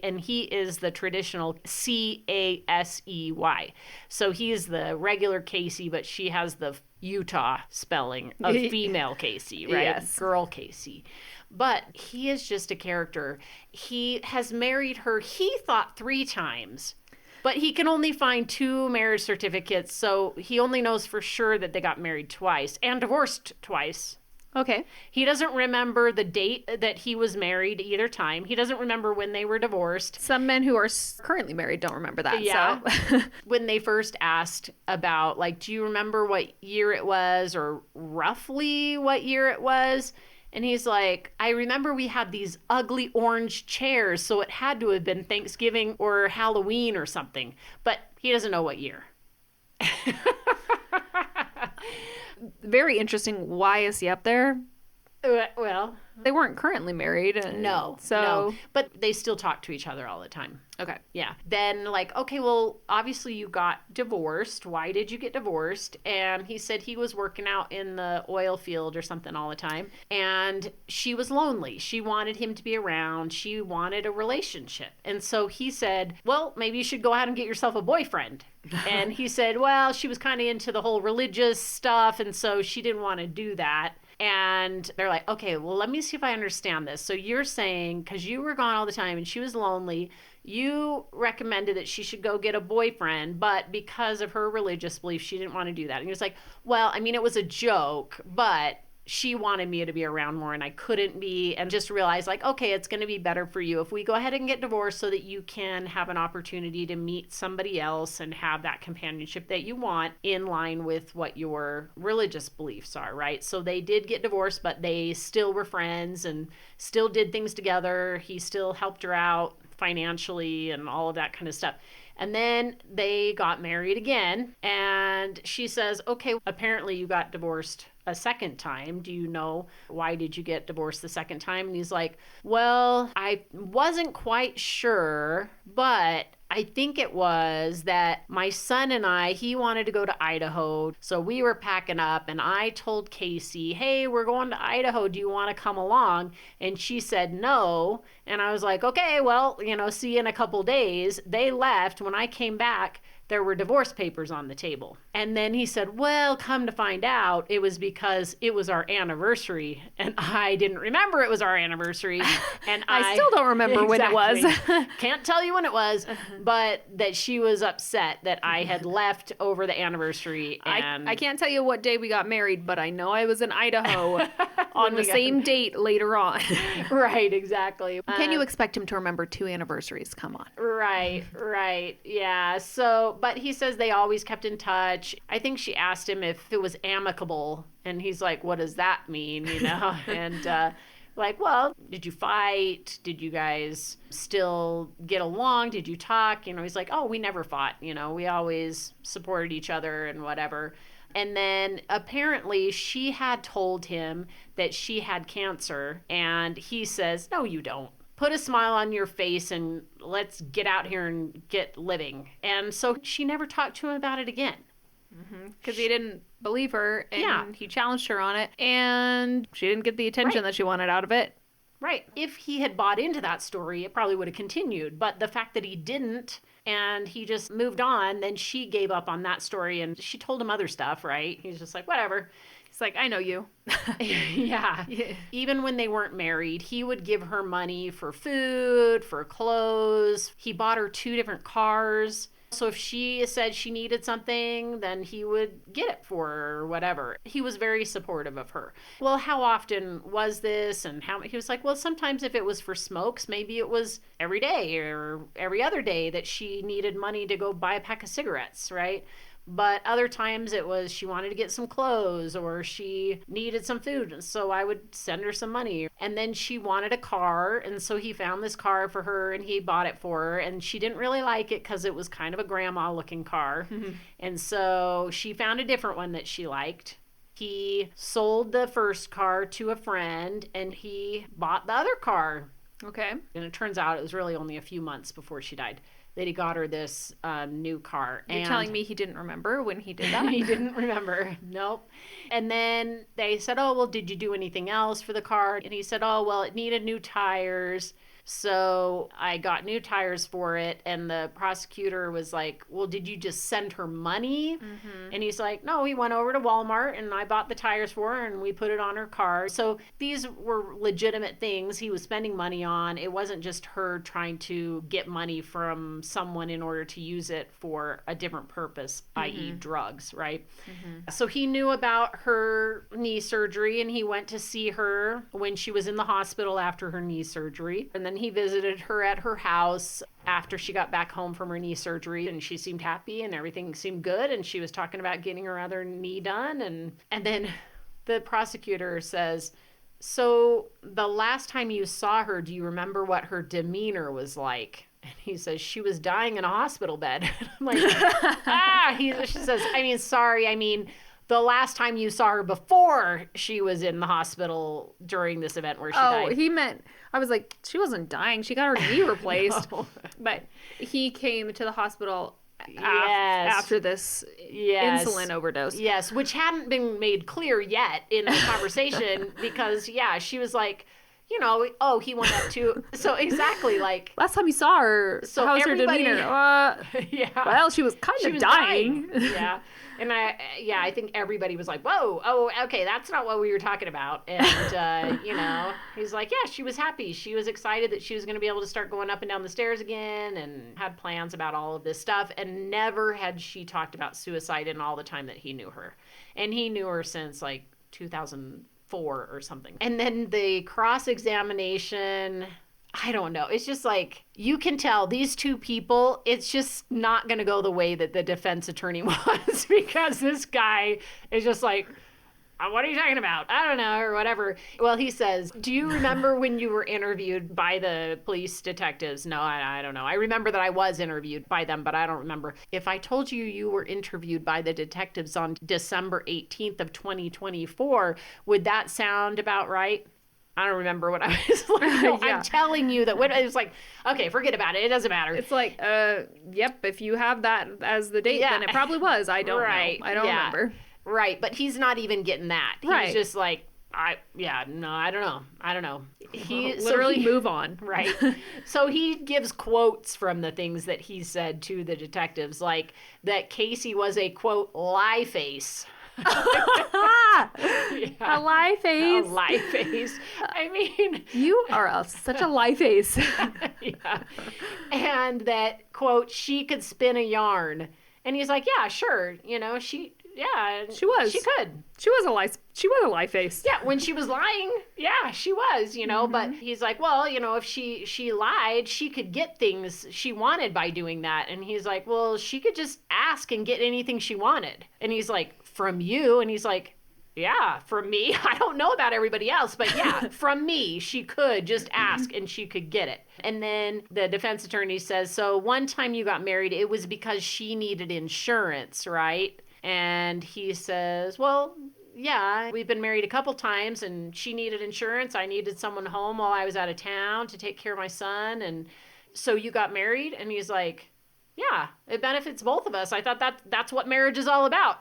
and he is the traditional Casey. So he is the regular Kacee, but she has the Utah spelling of female Kacee, right? Yes. Girl Kacee. But he is just a character. He has married her, he thought 3 times. But he can only find 2 marriage certificates, so he only knows for sure that they got married twice and divorced twice. Okay. He doesn't remember the date that he was married either time. He doesn't remember when they were divorced. Some men who are currently married don't remember that. Yeah. So. When they first asked about, like, do you remember what year it was or roughly what year it was? And he's like, I remember we had these ugly orange chairs, so it had to have been Thanksgiving or Halloween or something. But he doesn't know what year. Very interesting. Why is he up there? Well, they weren't currently married. No. But they still talk to each other all the time. Okay. Yeah. Then, like, okay, well, obviously you got divorced. Why did you get divorced? And he said he was working out in the oil field or something all the time. And she was lonely. She wanted him to be around. She wanted a relationship. And so he said, well, maybe you should go out and get yourself a boyfriend. And he said, well, she was kind of into the whole religious stuff. And so she didn't want to do that. And they're like, okay, well, let me see if I understand this. So you're saying, because you were gone all the time and she was lonely, you recommended that she should go get a boyfriend, but because of her religious beliefs, she didn't want to do that. And he was like, well, I mean, it was a joke, but she wanted me to be around more and I couldn't be, and just realized, like, okay, it's going to be better for you if we go ahead and get divorced so that you can have an opportunity to meet somebody else and have that companionship that you want in line with what your religious beliefs are, right? So they did get divorced, but they still were friends and still did things together. He still helped her out financially and all of that kind of stuff. And then they got married again, and she says, okay, apparently you got divorced a second time. Do you know why did you get divorced the second time? And he's like, well, I wasn't quite sure, but I think it was that my son and I, he wanted to go to Idaho. So we were packing up and I told Kacee, hey, we're going to Idaho. Do you want to come along? And she said no. And I was like, okay, well, see you in a couple days. They left. When I came back, there were divorce papers on the table. And then he said, well, come to find out, it was because it was our anniversary. And I didn't remember it was our anniversary. And I still don't remember when it was. Can't tell you when it was, but that she was upset that I had left over the anniversary. And I can't tell you what day we got married, but I know I was in Idaho on the same date later on. Right, exactly. Can you expect him to remember 2 anniversaries? Come on. Right. Yeah. So, but he says they always kept in touch. I think she asked him if it was amicable, and he's like, what does that mean? And like, well, did you fight? Did you guys still get along? Did you talk? He's like, oh, we never fought. We always supported each other and whatever. And then apparently she had told him that she had cancer, and he says, no, you don't. Put a smile on your face and let's get out here and get living. And so she never talked to him about it again. Because he didn't believe her, and he challenged her on it, and she didn't get the attention that she wanted out of it. Right. If he had bought into that story, it probably would have continued. But the fact that he didn't, and he just moved on, then she gave up on that story, and she told him other stuff, right? He's just like, whatever. He's like, I know you. Yeah. Even when they weren't married, he would give her money for food, for clothes. He bought her 2 different cars. So if she said she needed something, then he would get it for her or whatever. He was very supportive of her. Well, how often was this? And he was like, well, sometimes if it was for smokes, maybe it was every day or every other day that she needed money to go buy a pack of cigarettes, right? But other times it was she wanted to get some clothes or she needed some food. So I would send her some money. And then she wanted a car. And so he found this car for her and he bought it for her. And she didn't really like it because it was kind of a grandma looking car. And so she found a different one that she liked. He sold the first car to a friend and he bought the other car. Okay. And it turns out it was really only a few months before she died that he got her this new car. You're telling me he didn't remember when he did that? He didn't remember. Nope. And then they said, oh, well, did you do anything else for the car? And he said, oh, well, it needed new tires. So I got new tires for it. And the prosecutor was like, well, did you just send her money? Mm-hmm. And he's like, no, we went over to Walmart and I bought the tires for her and we put it on her car. So these were legitimate things he was spending money on. It wasn't just her trying to get money from someone in order to use it for a different purpose, mm-hmm. i.e. drugs, right? Mm-hmm. So he knew about her knee surgery and he went to see her when she was in the hospital after her knee surgery. And then he visited her at her house after she got back home from her knee surgery, and she seemed happy and everything seemed good, and she was talking about getting her other knee done. And then the prosecutor says, so the last time you saw her, do you remember what her demeanor was like? And he says, she was dying in a hospital bed. I'm like, she says, the last time you saw her before she was in the hospital during this event where she died. Oh, he meant, I was like, she wasn't dying. She got her knee replaced. No. But he came to the hospital after this insulin overdose. Yes, which hadn't been made clear yet in the conversation because, she was like, he went up to, so exactly like. Last time you saw her, so how was her demeanor? Well, she was kind of dying. Yeah. And I think everybody was like, whoa, oh, okay, that's not what we were talking about. And, he's like, yeah, she was happy. She was excited that she was going to be able to start going up and down the stairs again and had plans about all of this stuff. And never had she talked about suicide in all the time that he knew her. And he knew her since like 2004 or something. And then the cross-examination, I don't know. It's just like, you can tell these two people, it's just not going to go the way that the defense attorney was because this guy is just like, what are you talking about? I don't know, or whatever. Well, he says, do you remember when you were interviewed by the police detectives? No, I don't know. I remember that I was interviewed by them, but I don't remember. If I told you you were interviewed by the detectives on December 18th of 2024, would that sound about right? I don't remember what I was like. No, I'm telling you that when it was like, okay, forget about it. It doesn't matter. It's like, yep, if you have that as the date, then it probably was. I don't know. I don't remember. Right, but he's not even getting that. He's just like, I don't know. He literally move on. Right. So he gives quotes from the things that he said to the detectives, like that Kacee was a, quote, lie face. A lie face. A lie face. I mean, you are such a lie face. Yeah. And that, quote, she could spin a yarn. And he's like, yeah, sure. She was. She could. She was a lie face. Yeah, when she was lying, yeah, she was, mm-hmm. But he's like, well, if she lied, she could get things she wanted by doing that. And he's like, well, she could just ask and get anything she wanted. And he's like, from you? And he's like, yeah, from me. I don't know about everybody else, but yeah, from me, she could just ask and she could get it. And then the defense attorney says, so one time you got married, it was because she needed insurance, right? And he says, well, yeah, we've been married a couple times and she needed insurance. I needed someone home while I was out of town to take care of my son. And so you got married? And he's like, yeah, it benefits both of us. I thought that's what marriage is all about,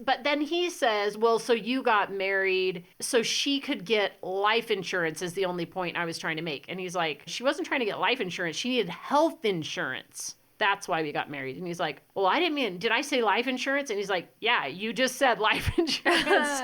But then he says, well, so you got married so she could get life insurance is the only point I was trying to make. And he's like, she wasn't trying to get life insurance. She needed health insurance. That's why we got married. And he's like, well, did I say life insurance? And he's like, yeah, you just said life insurance.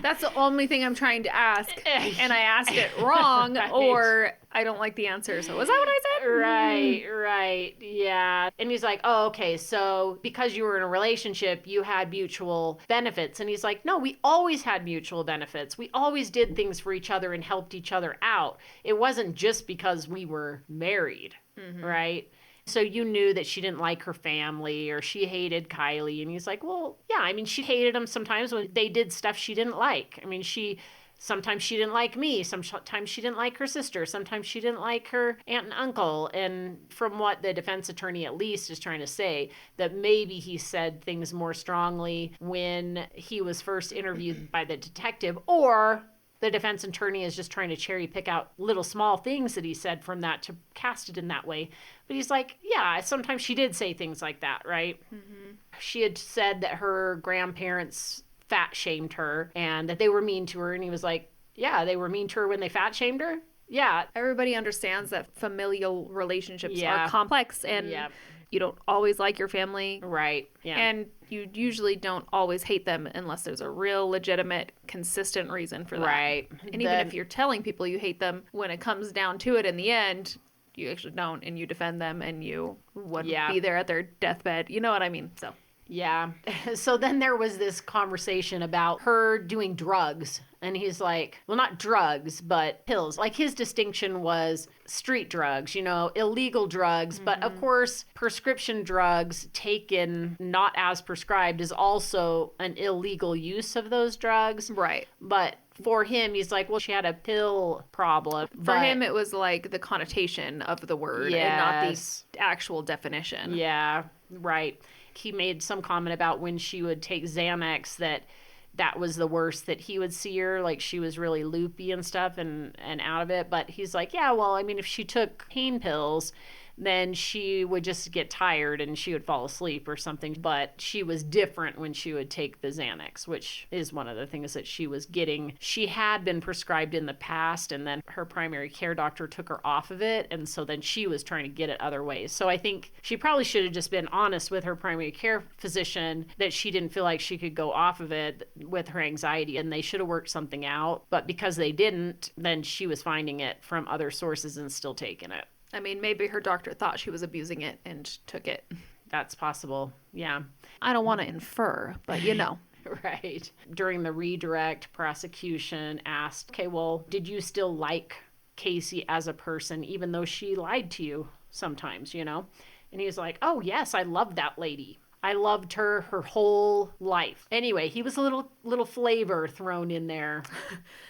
That's the only thing I'm trying to ask. And I asked it wrong, right. Or I don't like the answer. So is that what I said? Right. Yeah. And he's like, oh, okay. So because you were in a relationship, you had mutual benefits. And he's like, no, we always had mutual benefits. We always did things for each other and helped each other out. It wasn't just because we were married, mm-hmm. right? So you knew that she didn't like her family or she hated Kylie. And he's like, well, yeah, she hated him sometimes when they did stuff she didn't like. She Sometimes she didn't like me. Sometimes she didn't like her sister. Sometimes she didn't like her aunt and uncle. And from what the defense attorney at least is trying to say, that maybe he said things more strongly when he was first interviewed by the detective, or the defense attorney is just trying to cherry pick out little small things that he said from that to cast it in that way. But he's like, yeah, sometimes she did say things like that, right? Mm-hmm. She had said that her grandparents fat shamed her and that they were mean to her. And he was like, yeah, they were mean to her when they fat shamed her. Yeah. Everybody understands that familial relationships are complex and you don't always like your family. Right. Yeah. And you usually don't always hate them unless there's a real legitimate, consistent reason for that. Right. And even if you're telling people you hate them, when it comes down to it in the end, you actually don't, and you defend them and you would be there at their deathbed. You know what I mean? So. Yeah. So then there was this conversation about her doing drugs. And he's like, well, not drugs, but pills. Like his distinction was street drugs, you know, illegal drugs. Mm-hmm. But of course, prescription drugs taken not as prescribed is also an illegal use of those drugs. Right. But for him, he's like, well, she had a pill problem. For him, it was like the connotation of the word and not the actual definition. Yeah, right. He made some comment about when she would take Xanax that was the worst that he would see her, like she was really loopy and stuff and out of it. But he's like, yeah, well, I mean, if she took pain pills, then she would just get tired and she would fall asleep or something. But she was different when she would take the Xanax, which is one of the things that she was getting. She had been prescribed in the past, and then her primary care doctor took her off of it. And so then she was trying to get it other ways. So I think she probably should have just been honest with her primary care physician that she didn't feel like she could go off of it with her anxiety, and they should have worked something out. But because they didn't, then she was finding it from other sources and still taking it. I mean, maybe her doctor thought she was abusing it and took it. That's possible. Yeah. I don't want to infer, but you know. Right. During the redirect, prosecution asked, okay, well, did you still like Kacee as a person, even though she lied to you sometimes, you know? And he's like, oh, yes, I love that lady. I loved her whole life. Anyway, he was a little flavor thrown in there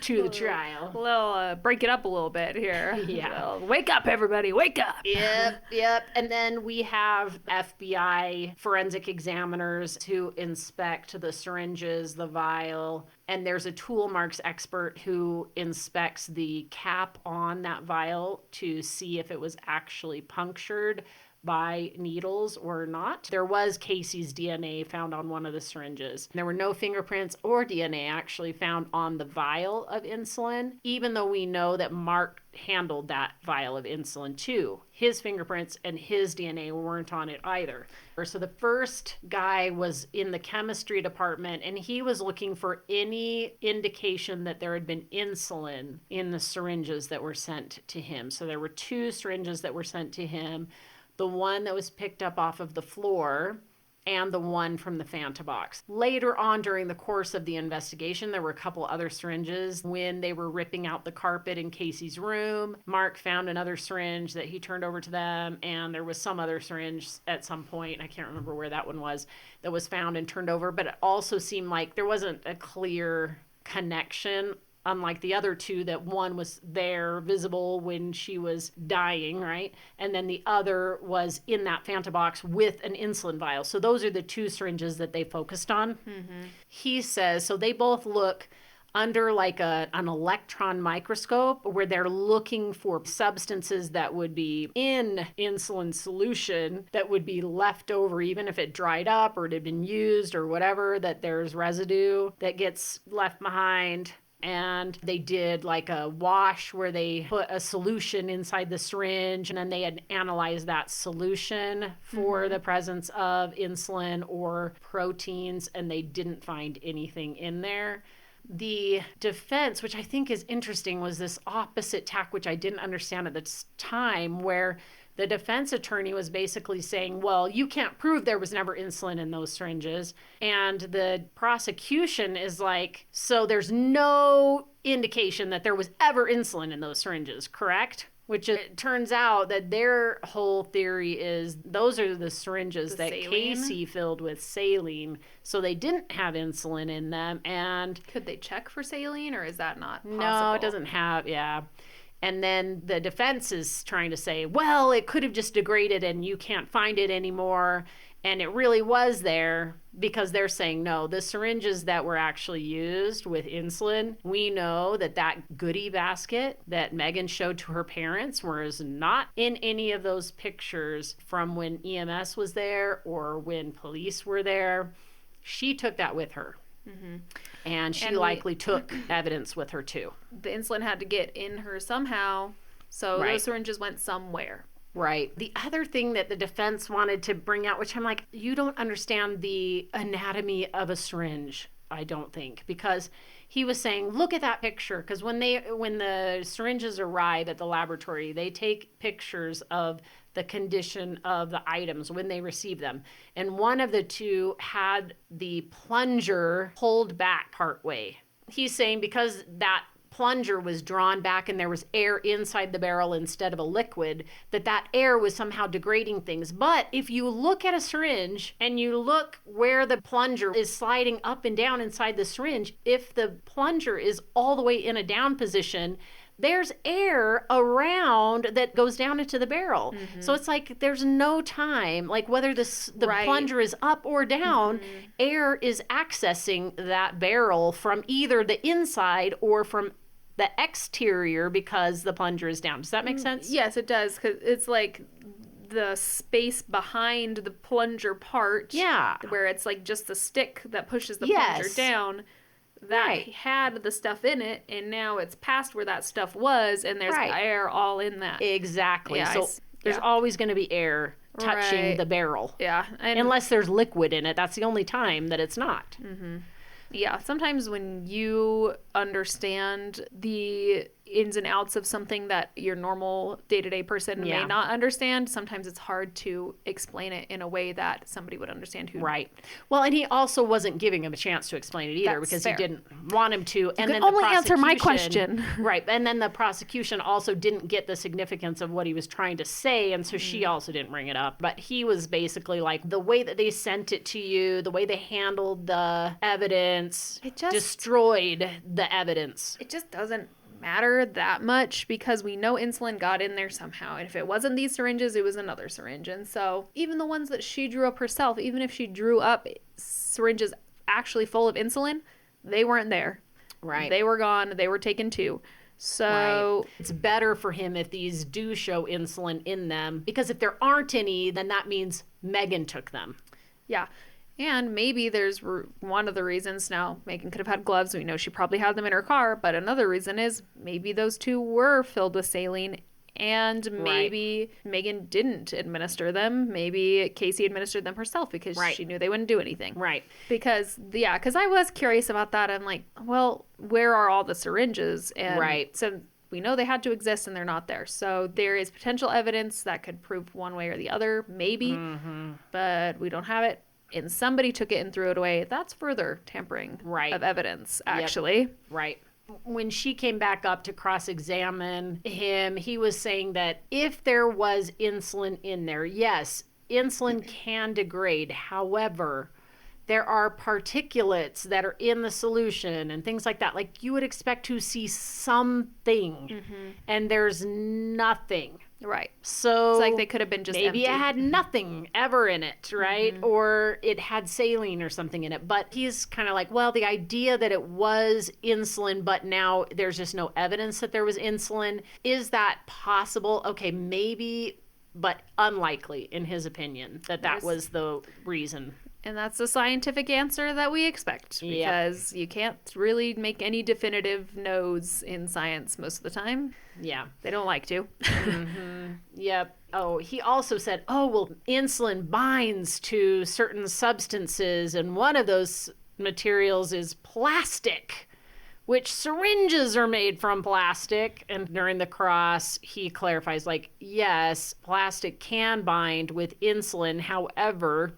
to the trial. A little, break it up a little bit here. Yeah. Wake up, everybody, wake up. Yep. And then we have FBI forensic examiners who inspect the syringes, the vial, and there's a tool marks expert who inspects the cap on that vial to see if it was actually punctured by needles or not. There was Kacee's DNA found on one of the syringes. There were no fingerprints or DNA actually found on the vial of insulin, even though we know that Mark handled that vial of insulin too. His fingerprints and his DNA weren't on it either. So the first guy was in the chemistry department, and he was looking for any indication that there had been insulin in the syringes that were sent to him. So there were 2 syringes that were sent to him. The one that was picked up off of the floor and the one from the Fanta box. Later on during the course of the investigation, there were a couple other syringes. When they were ripping out the carpet in Kacee's room, Mark found another syringe that he turned over to them, and there was some other syringe at some point, I can't remember where that one was, that was found and turned over, but it also seemed like there wasn't a clear connection, unlike the other 2, that one was there visible when she was dying, right? And then the other was in that Fanta box with an insulin vial. So those are the 2 syringes that they focused on. Mm-hmm. He says, so they both look under like an electron microscope where they're looking for substances that would be in insulin solution that would be left over, even if it dried up or it had been used or whatever, that there's residue that gets left behind. And they did like a wash where they put a solution inside the syringe, and then they had analyzed that solution for the presence of insulin or proteins, and they didn't find anything in there. The defense, which I think is interesting, was this opposite tack, which I didn't understand at the time, where the defense attorney was basically saying, well, you can't prove there was never insulin in those syringes. And the prosecution is like, so there's no indication that there was ever insulin in those syringes, correct? Which it turns out that their whole theory is those are the syringes that saline? Kacee filled with saline, so they didn't have insulin in them. And Could they check for saline, or is that not possible? no, it doesn't have, yeah. And then the defense is trying to say, well, it could have just degraded and you can't find it anymore. And it really was there because they're saying, no, the syringes that were actually used with insulin, we know that that goodie basket that Meggan showed to her parents was not in any of those pictures from when EMS was there or when police were there. She took that with her. Mm-hmm. And she likely took evidence with her too. The insulin had to get in her somehow, so those syringes went somewhere. Right. The other thing that the defense wanted to bring out, which I'm like, you don't understand the anatomy of a syringe, I don't think, because he was saying, look at that picture. Because when the syringes arrive at the laboratory, they take pictures of the condition of the items when they receive them. And one of the two had the plunger pulled back partway. He's saying because that plunger was drawn back and there was air inside the barrel instead of a liquid, that air was somehow degrading things. But if you look at a syringe and you look where the plunger is sliding up and down inside the syringe, if the plunger is all the way in a down position, there's air around that goes down into the barrel. Mm-hmm. So it's like there's no time, like whether the plunger is up or down, air is accessing that barrel from either the inside or from the exterior because the plunger is down. Does that make sense? Yes, it does, because it's like the space behind the plunger part, where it's like just the stick that pushes the plunger down, that had the stuff in it, and now it's past where that stuff was, and there's air all in that. Exactly. Yeah, so there's always going to be air touching the barrel. Yeah. And unless there's liquid in it. That's the only time that it's not. Mm-hmm. Yeah, sometimes when you understand the ins and outs of something that your normal day-to-day person may not understand, sometimes it's hard to explain it in a way that somebody would understand who. Right. Well, and he also wasn't giving him a chance to explain it either because he didn't want him to. And then only answer my question. Right. And then the prosecution also didn't get the significance of what he was trying to say, and so she also didn't bring it up. But he was basically like, the way that they sent it to you, the way they handled the evidence, it just destroyed the evidence. It just doesn't matter that much because we know insulin got in there somehow, and if it wasn't these syringes, it was another syringe. And so even the ones that she drew up herself, even if she drew up syringes actually full of insulin, they weren't there. Right. They were gone. They were taken too. So it's better for him if these do show insulin in them, because if there aren't any, then that means Meggan took them. Yeah. And maybe there's one of the reasons. Now, Meggan could have had gloves. We know she probably had them in her car. But another reason is maybe those two were filled with saline. And maybe Meggan didn't administer them. Maybe Kacee administered them herself because she knew they wouldn't do anything. Right. Because I was curious about that. I'm like, well, where are all the syringes? And so we know they had to exist and they're not there. So there is potential evidence that could prove one way or the other, maybe. Mm-hmm. But we don't have it. And somebody took it and threw it away. That's further tampering of evidence, actually. Yep. Right. When she came back up to cross-examine him, he was saying that if there was insulin in there, yes, insulin can degrade. However, there are particulates that are in the solution and things like that. Like you would expect to see something, and there's nothing. Right. So it's like they could have been just maybe empty. It had nothing ever in it, right? Mm-hmm. Or it had saline or something in it. But he's kind of like, well, the idea that it was insulin, but now there's just no evidence that there was insulin. Is that possible? Okay, maybe, but unlikely in his opinion that was the reason. And that's the scientific answer that we expect, because you can't really make any definitive no's in science most of the time. Yeah. They don't like to. Mm-hmm. Yep. Oh, he also said, insulin binds to certain substances, and one of those materials is plastic, which syringes are made from plastic. And during the cross, he clarifies, yes, plastic can bind with insulin. However,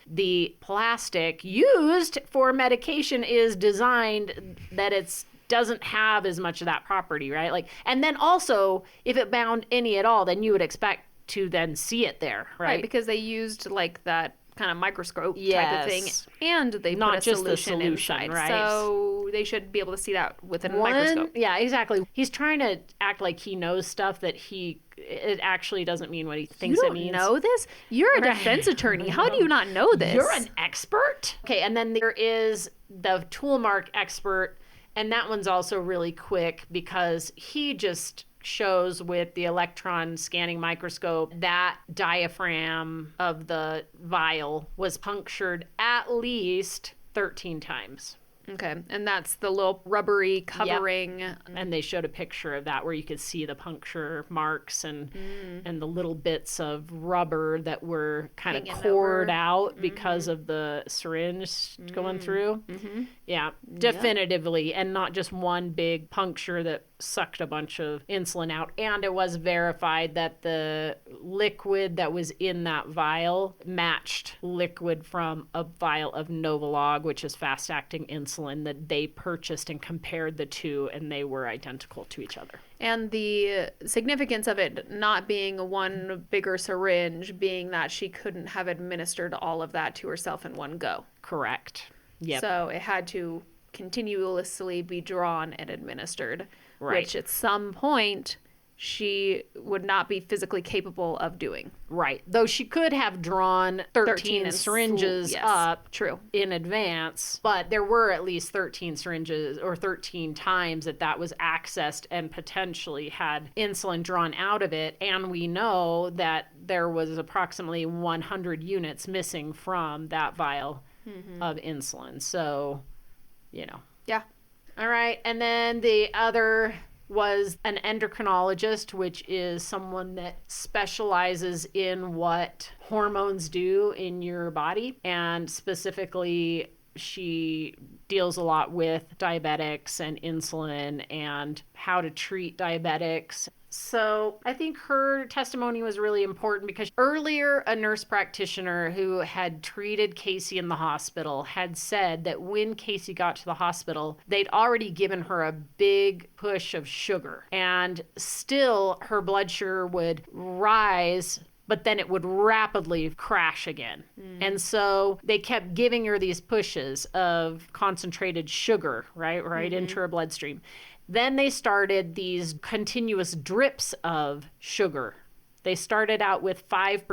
the plastic used for medication is designed that it's doesn't have as much of that property, right? Like, and then also, if it bound any at all, then you would expect to then see it there, right? Because they used like that kind of microscope type of Yes. thing, and they Not put a just the solution solution, inside, right? so they should be able to see that with a microscope. Yeah, exactly. He's trying to act like he knows stuff that it actually doesn't mean what he thinks it means. You don't know this? You're a defense attorney. How do you not know this? You're an expert? Okay, and then there is the tool mark expert, and that one's also really quick because he just shows with the electron scanning microscope that diaphragm of the vial was punctured at least 13 times. Okay, and that's the little rubbery covering. Yep. And they showed a picture of that where you could see the puncture marks and the little bits of rubber that were kind of cored out because of the syringe going through. Yeah, definitively. And not just one big puncture that sucked a bunch of insulin out. And it was verified that the liquid that was in that vial matched liquid from a vial of Novolog, which is fast-acting insulin that they purchased, and compared the two, and they were identical to each other. And the significance of it not being one bigger syringe being that she couldn't have administered all of that to herself in one go. Correct. Yep. So it had to continuously be drawn and administered, which at some point she would not be physically capable of doing. Right. Though she could have drawn 13 syringes up in advance, but there were at least 13 syringes or 13 times that was accessed and potentially had insulin drawn out of it. And we know that there was approximately 100 units missing from that vial of insulin. So, Yeah. All right. And then the other was an endocrinologist, which is someone that specializes in what hormones do in your body. And specifically, she deals a lot with diabetics and insulin and how to treat diabetics. So I think her testimony was really important because earlier a nurse practitioner who had treated Kacee in the hospital had said that when Kacee got to the hospital, they'd already given her a big push of sugar, and still her blood sugar would rise, but then it would rapidly crash again. And so they kept giving her these pushes of concentrated sugar, right into her bloodstream. Then they started these continuous drips of sugar. They started out with 5%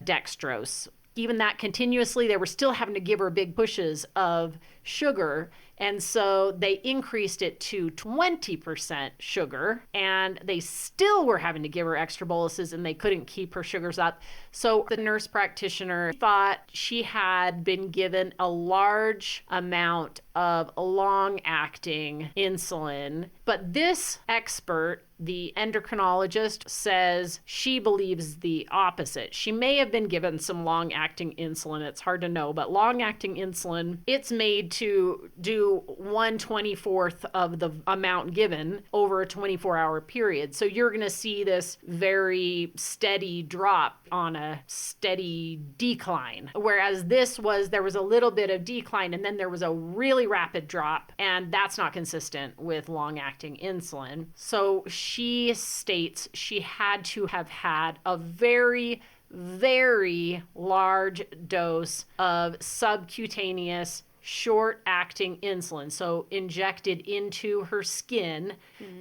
dextrose. Even that continuously, they were still having to give her big pushes of sugar. And so they increased it to 20% sugar, and they still were having to give her extra boluses, and they couldn't keep her sugars up. So the nurse practitioner thought she had been given a large amount of long-acting insulin. But this expert, the endocrinologist, says she believes the opposite. She may have been given some long-acting insulin. It's hard to know, but long-acting insulin, it's made to do 1/24 of the amount given over a 24-hour period. So you're going to see this very steady drop on a steady decline. Whereas there was a little bit of decline, and then there was a really rapid drop, and that's not consistent with long-acting insulin. So she states she had to have had a very, very large dose of subcutaneous short-acting insulin, so injected into her skin,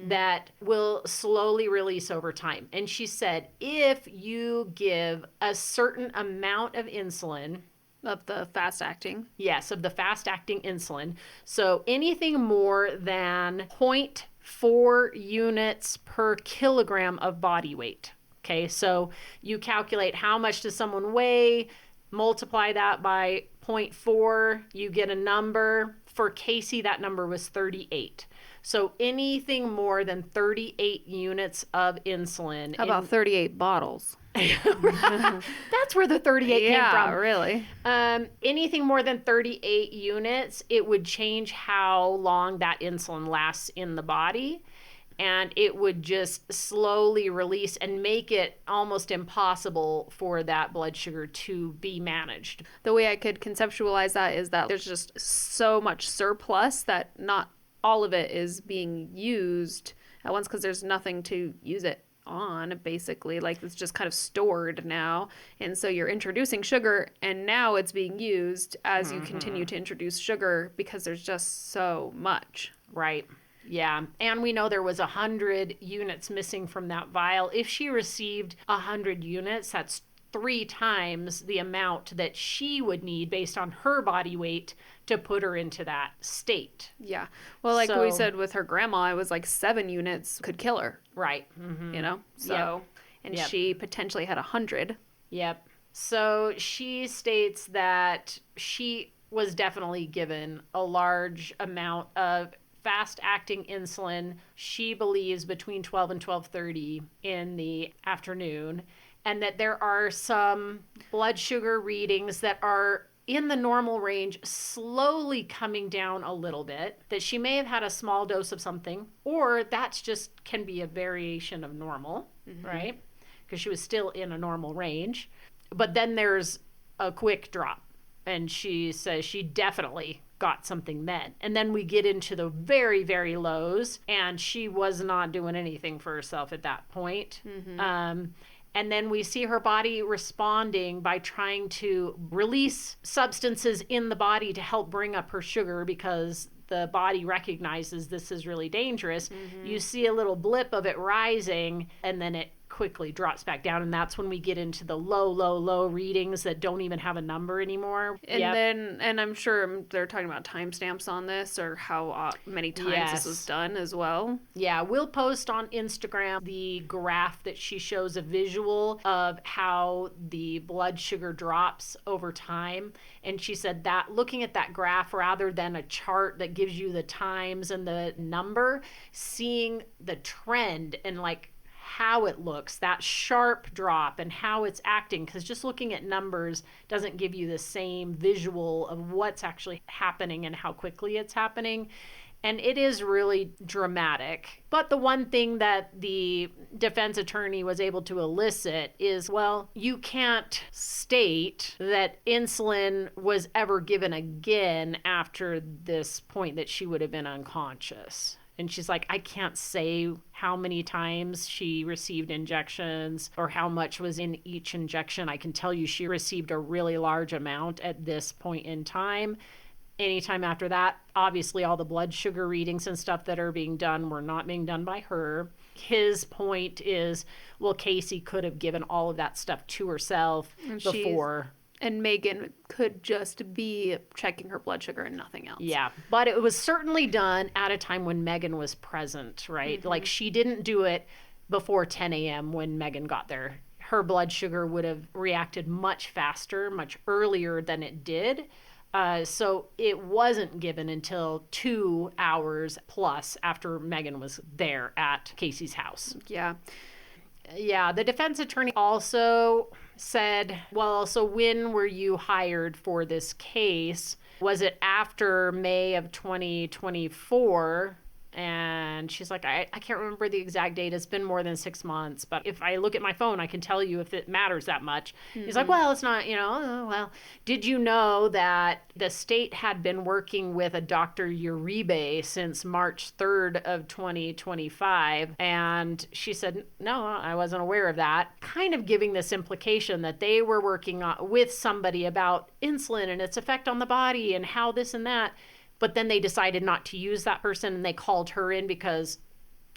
that will slowly release over time. And she said, if you give a certain amount of insulin, of the fast-acting? Yes, of the fast-acting insulin, so anything more than 0.4 units per kilogram of body weight. Okay, so you calculate how much does someone weigh, multiply that by 0.4, you get a number. For Kacee, that number was 38. So anything more than 38 units of insulin. How about 38 bottles? That's where the 38 came from. Yeah, really. Anything more than 38 units, it would change how long that insulin lasts in the body. And it would just slowly release and make it almost impossible for that blood sugar to be managed. The way I could conceptualize that is that there's just so much surplus that not all of it is being used at once because there's nothing to use it on, basically. Like, it's just kind of stored now. And so you're introducing sugar, and now it's being used as you continue to introduce sugar because there's just so much. Right. Yeah. And we know there was 100 units missing from that vial. If she received 100 units, that's 3 times the amount that she would need based on her body weight to put her into that state. Yeah. Well, like we said with her grandma, it was like 7 units could kill her. Right. You know? So, and she potentially had 100. Yep. So she states that she was definitely given a large amount of fast-acting insulin, she believes between 12 and 12:30 in the afternoon, and that there are some blood sugar readings that are in the normal range, slowly coming down a little bit, that she may have had a small dose of something, or that's just can be a variation of normal, right? Because she was still in a normal range. But then there's a quick drop, and she says she definitely got something then. And then we get into the very, very lows, and she was not doing anything for herself at that point. And then we see her body responding by trying to release substances in the body to help bring up her sugar because the body recognizes this is really dangerous. You see a little blip of it rising, and then it quickly drops back down, and that's when we get into the low readings that don't even have a number anymore. And then, and I'm sure they're talking about timestamps on this, or how many times this was done as well. Yeah, we'll post on Instagram the graph that she shows, a visual of how the blood sugar drops over time. And she said that looking at that graph rather than a chart that gives you the times and the number, seeing the trend and like how it looks, that sharp drop and how it's acting, because just looking at numbers doesn't give you the same visual of what's actually happening and how quickly it's happening. And it is really dramatic. But the one thing that the defense attorney was able to elicit is, well, you can't state that insulin was ever given again after this point that she would have been unconscious. And she's like, I can't say how many times she received injections or how much was in each injection. I can tell you she received a really large amount at this point in time. Anytime after that, obviously all the blood sugar readings and stuff that are being done were not being done by her. His point is, well, Kacee could have given all of that stuff to herself before. And Meggan could just be checking her blood sugar and nothing else. Yeah, but it was certainly done at a time when Meggan was present, right? Like, she didn't do it before 10 a.m. when Meggan got there. Her blood sugar would have reacted much faster, much earlier than it did. So it wasn't given until 2 hours plus after Meggan was there at Kacee's house. Yeah. Yeah, the defense attorney also said, well, so when were you hired for this case? Was it after May of 2024? And she's like, I can't remember the exact date. It's been more than 6 months. But if I look at my phone, I can tell you if it matters that much. He's like, well, it's not, well, did you know that the state had been working with a Dr. Uribe since March 3rd of 2025? And she said, no, I wasn't aware of that. Kind of giving this implication that they were working with somebody about insulin and its effect on the body and how this and that. But then they decided not to use that person, and they called her in because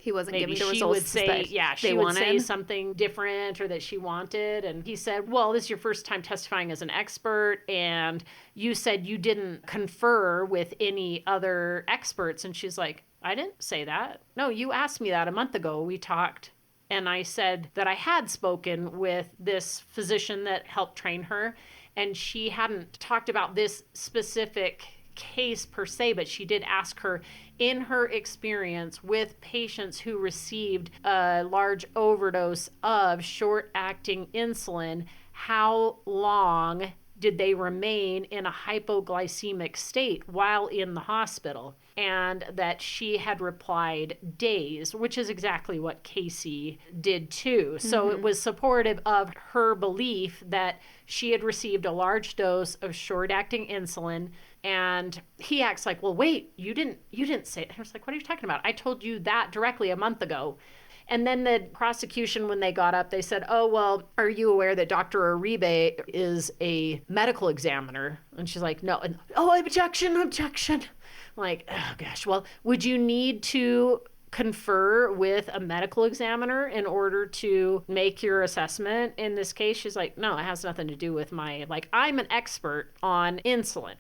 he wasn't maybe giving the she results would say, she would say something different or that she wanted. And he said, well, this is your first time testifying as an expert, and you said you didn't confer with any other experts. And she's like, I didn't say that. No, you asked me that a month ago. We talked, and I said that I had spoken with this physician that helped train her, and she hadn't talked about this specific case per se, but she did ask her, in her experience with patients who received a large overdose of short-acting insulin, how long did they remain in a hypoglycemic state while in the hospital? and that she had replied days, which is exactly what Kacee did too. So it was supportive of her belief that she had received a large dose of short-acting insulin. And he acts like, well, wait, you didn't say it. I was like, what are you talking about? I told you that directly a month ago. And then the prosecution, when they got up, they said, oh, well, are you aware that Dr. Uribe is a medical examiner? And she's like, no. And, oh, objection. I'm like, oh, gosh. Well, would you need to confer with a medical examiner in order to make your assessment in this case? She's like, no, it has nothing to do with I'm an expert on insulin.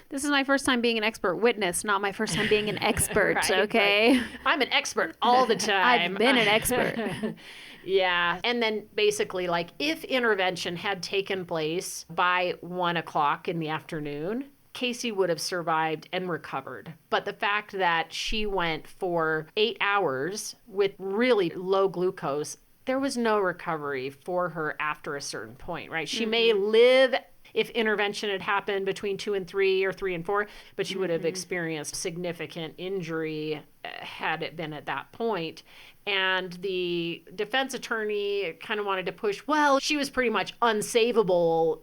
This is my first time being an expert witness, not my first time being an expert, Right, okay? Right. I'm an expert all the time. I've been an expert. Yeah. And then basically, if intervention had taken place by 1 o'clock in the afternoon, Kacee would have survived and recovered. But the fact that she went for 8 hours with really low glucose, there was no recovery for her after a certain point, right? She may live if intervention had happened between 2 and 3 or 3 and 4, but she would have experienced significant injury had it been at that point. And the defense attorney kind of wanted to push, well, she was pretty much unsavable,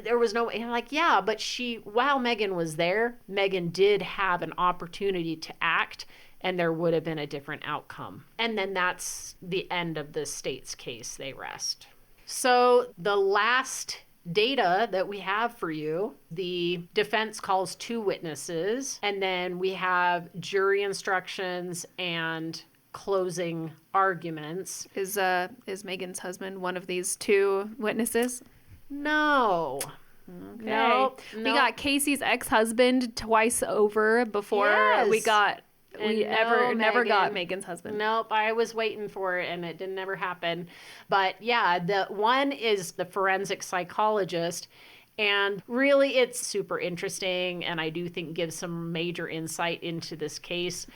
there was no, and yeah, but while Meggan was there, Meggan did have an opportunity to act, and there would have been a different outcome. And then that's the end of the state's case. They rest. So the last data that we have for you, the defense calls 2 witnesses, and then we have jury instructions and closing arguments. Is Meggan's husband one of these 2 witnesses? No. Okay. No. We got Kacee's ex-husband twice over before we never got Meggan's husband. Nope, I was waiting for it and it didn't ever happen. But yeah, the one is the forensic psychologist. And really, it's super interesting, and I do think gives some major insight into this case.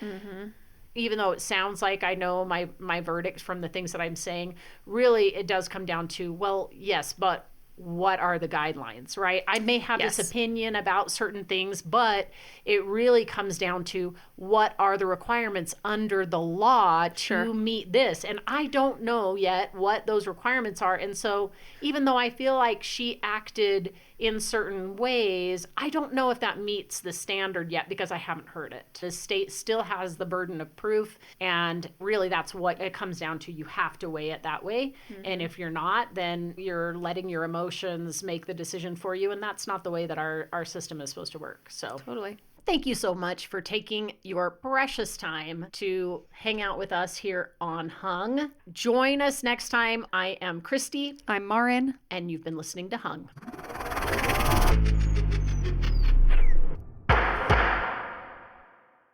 Even though it sounds like I know my verdict from the things that I'm saying, really it does come down to, well, yes, but what are the guidelines, right? I may have this opinion about certain things, but it really comes down to what are the requirements under the law to meet this. And I don't know yet what those requirements are. And so even though I feel like she acted in certain ways, I don't know if that meets the standard yet because I haven't heard it. The state still has the burden of proof, and really that's what it comes down to. You have to weigh it that way. And if you're not, then you're letting your emotions make the decision for you, and that's not the way that our system is supposed to work. So Totally. thank you so much for taking your precious time to hang out with us here on Hung. Join us next time. I am Christie. I'm Maryn. And you've been listening to Hung.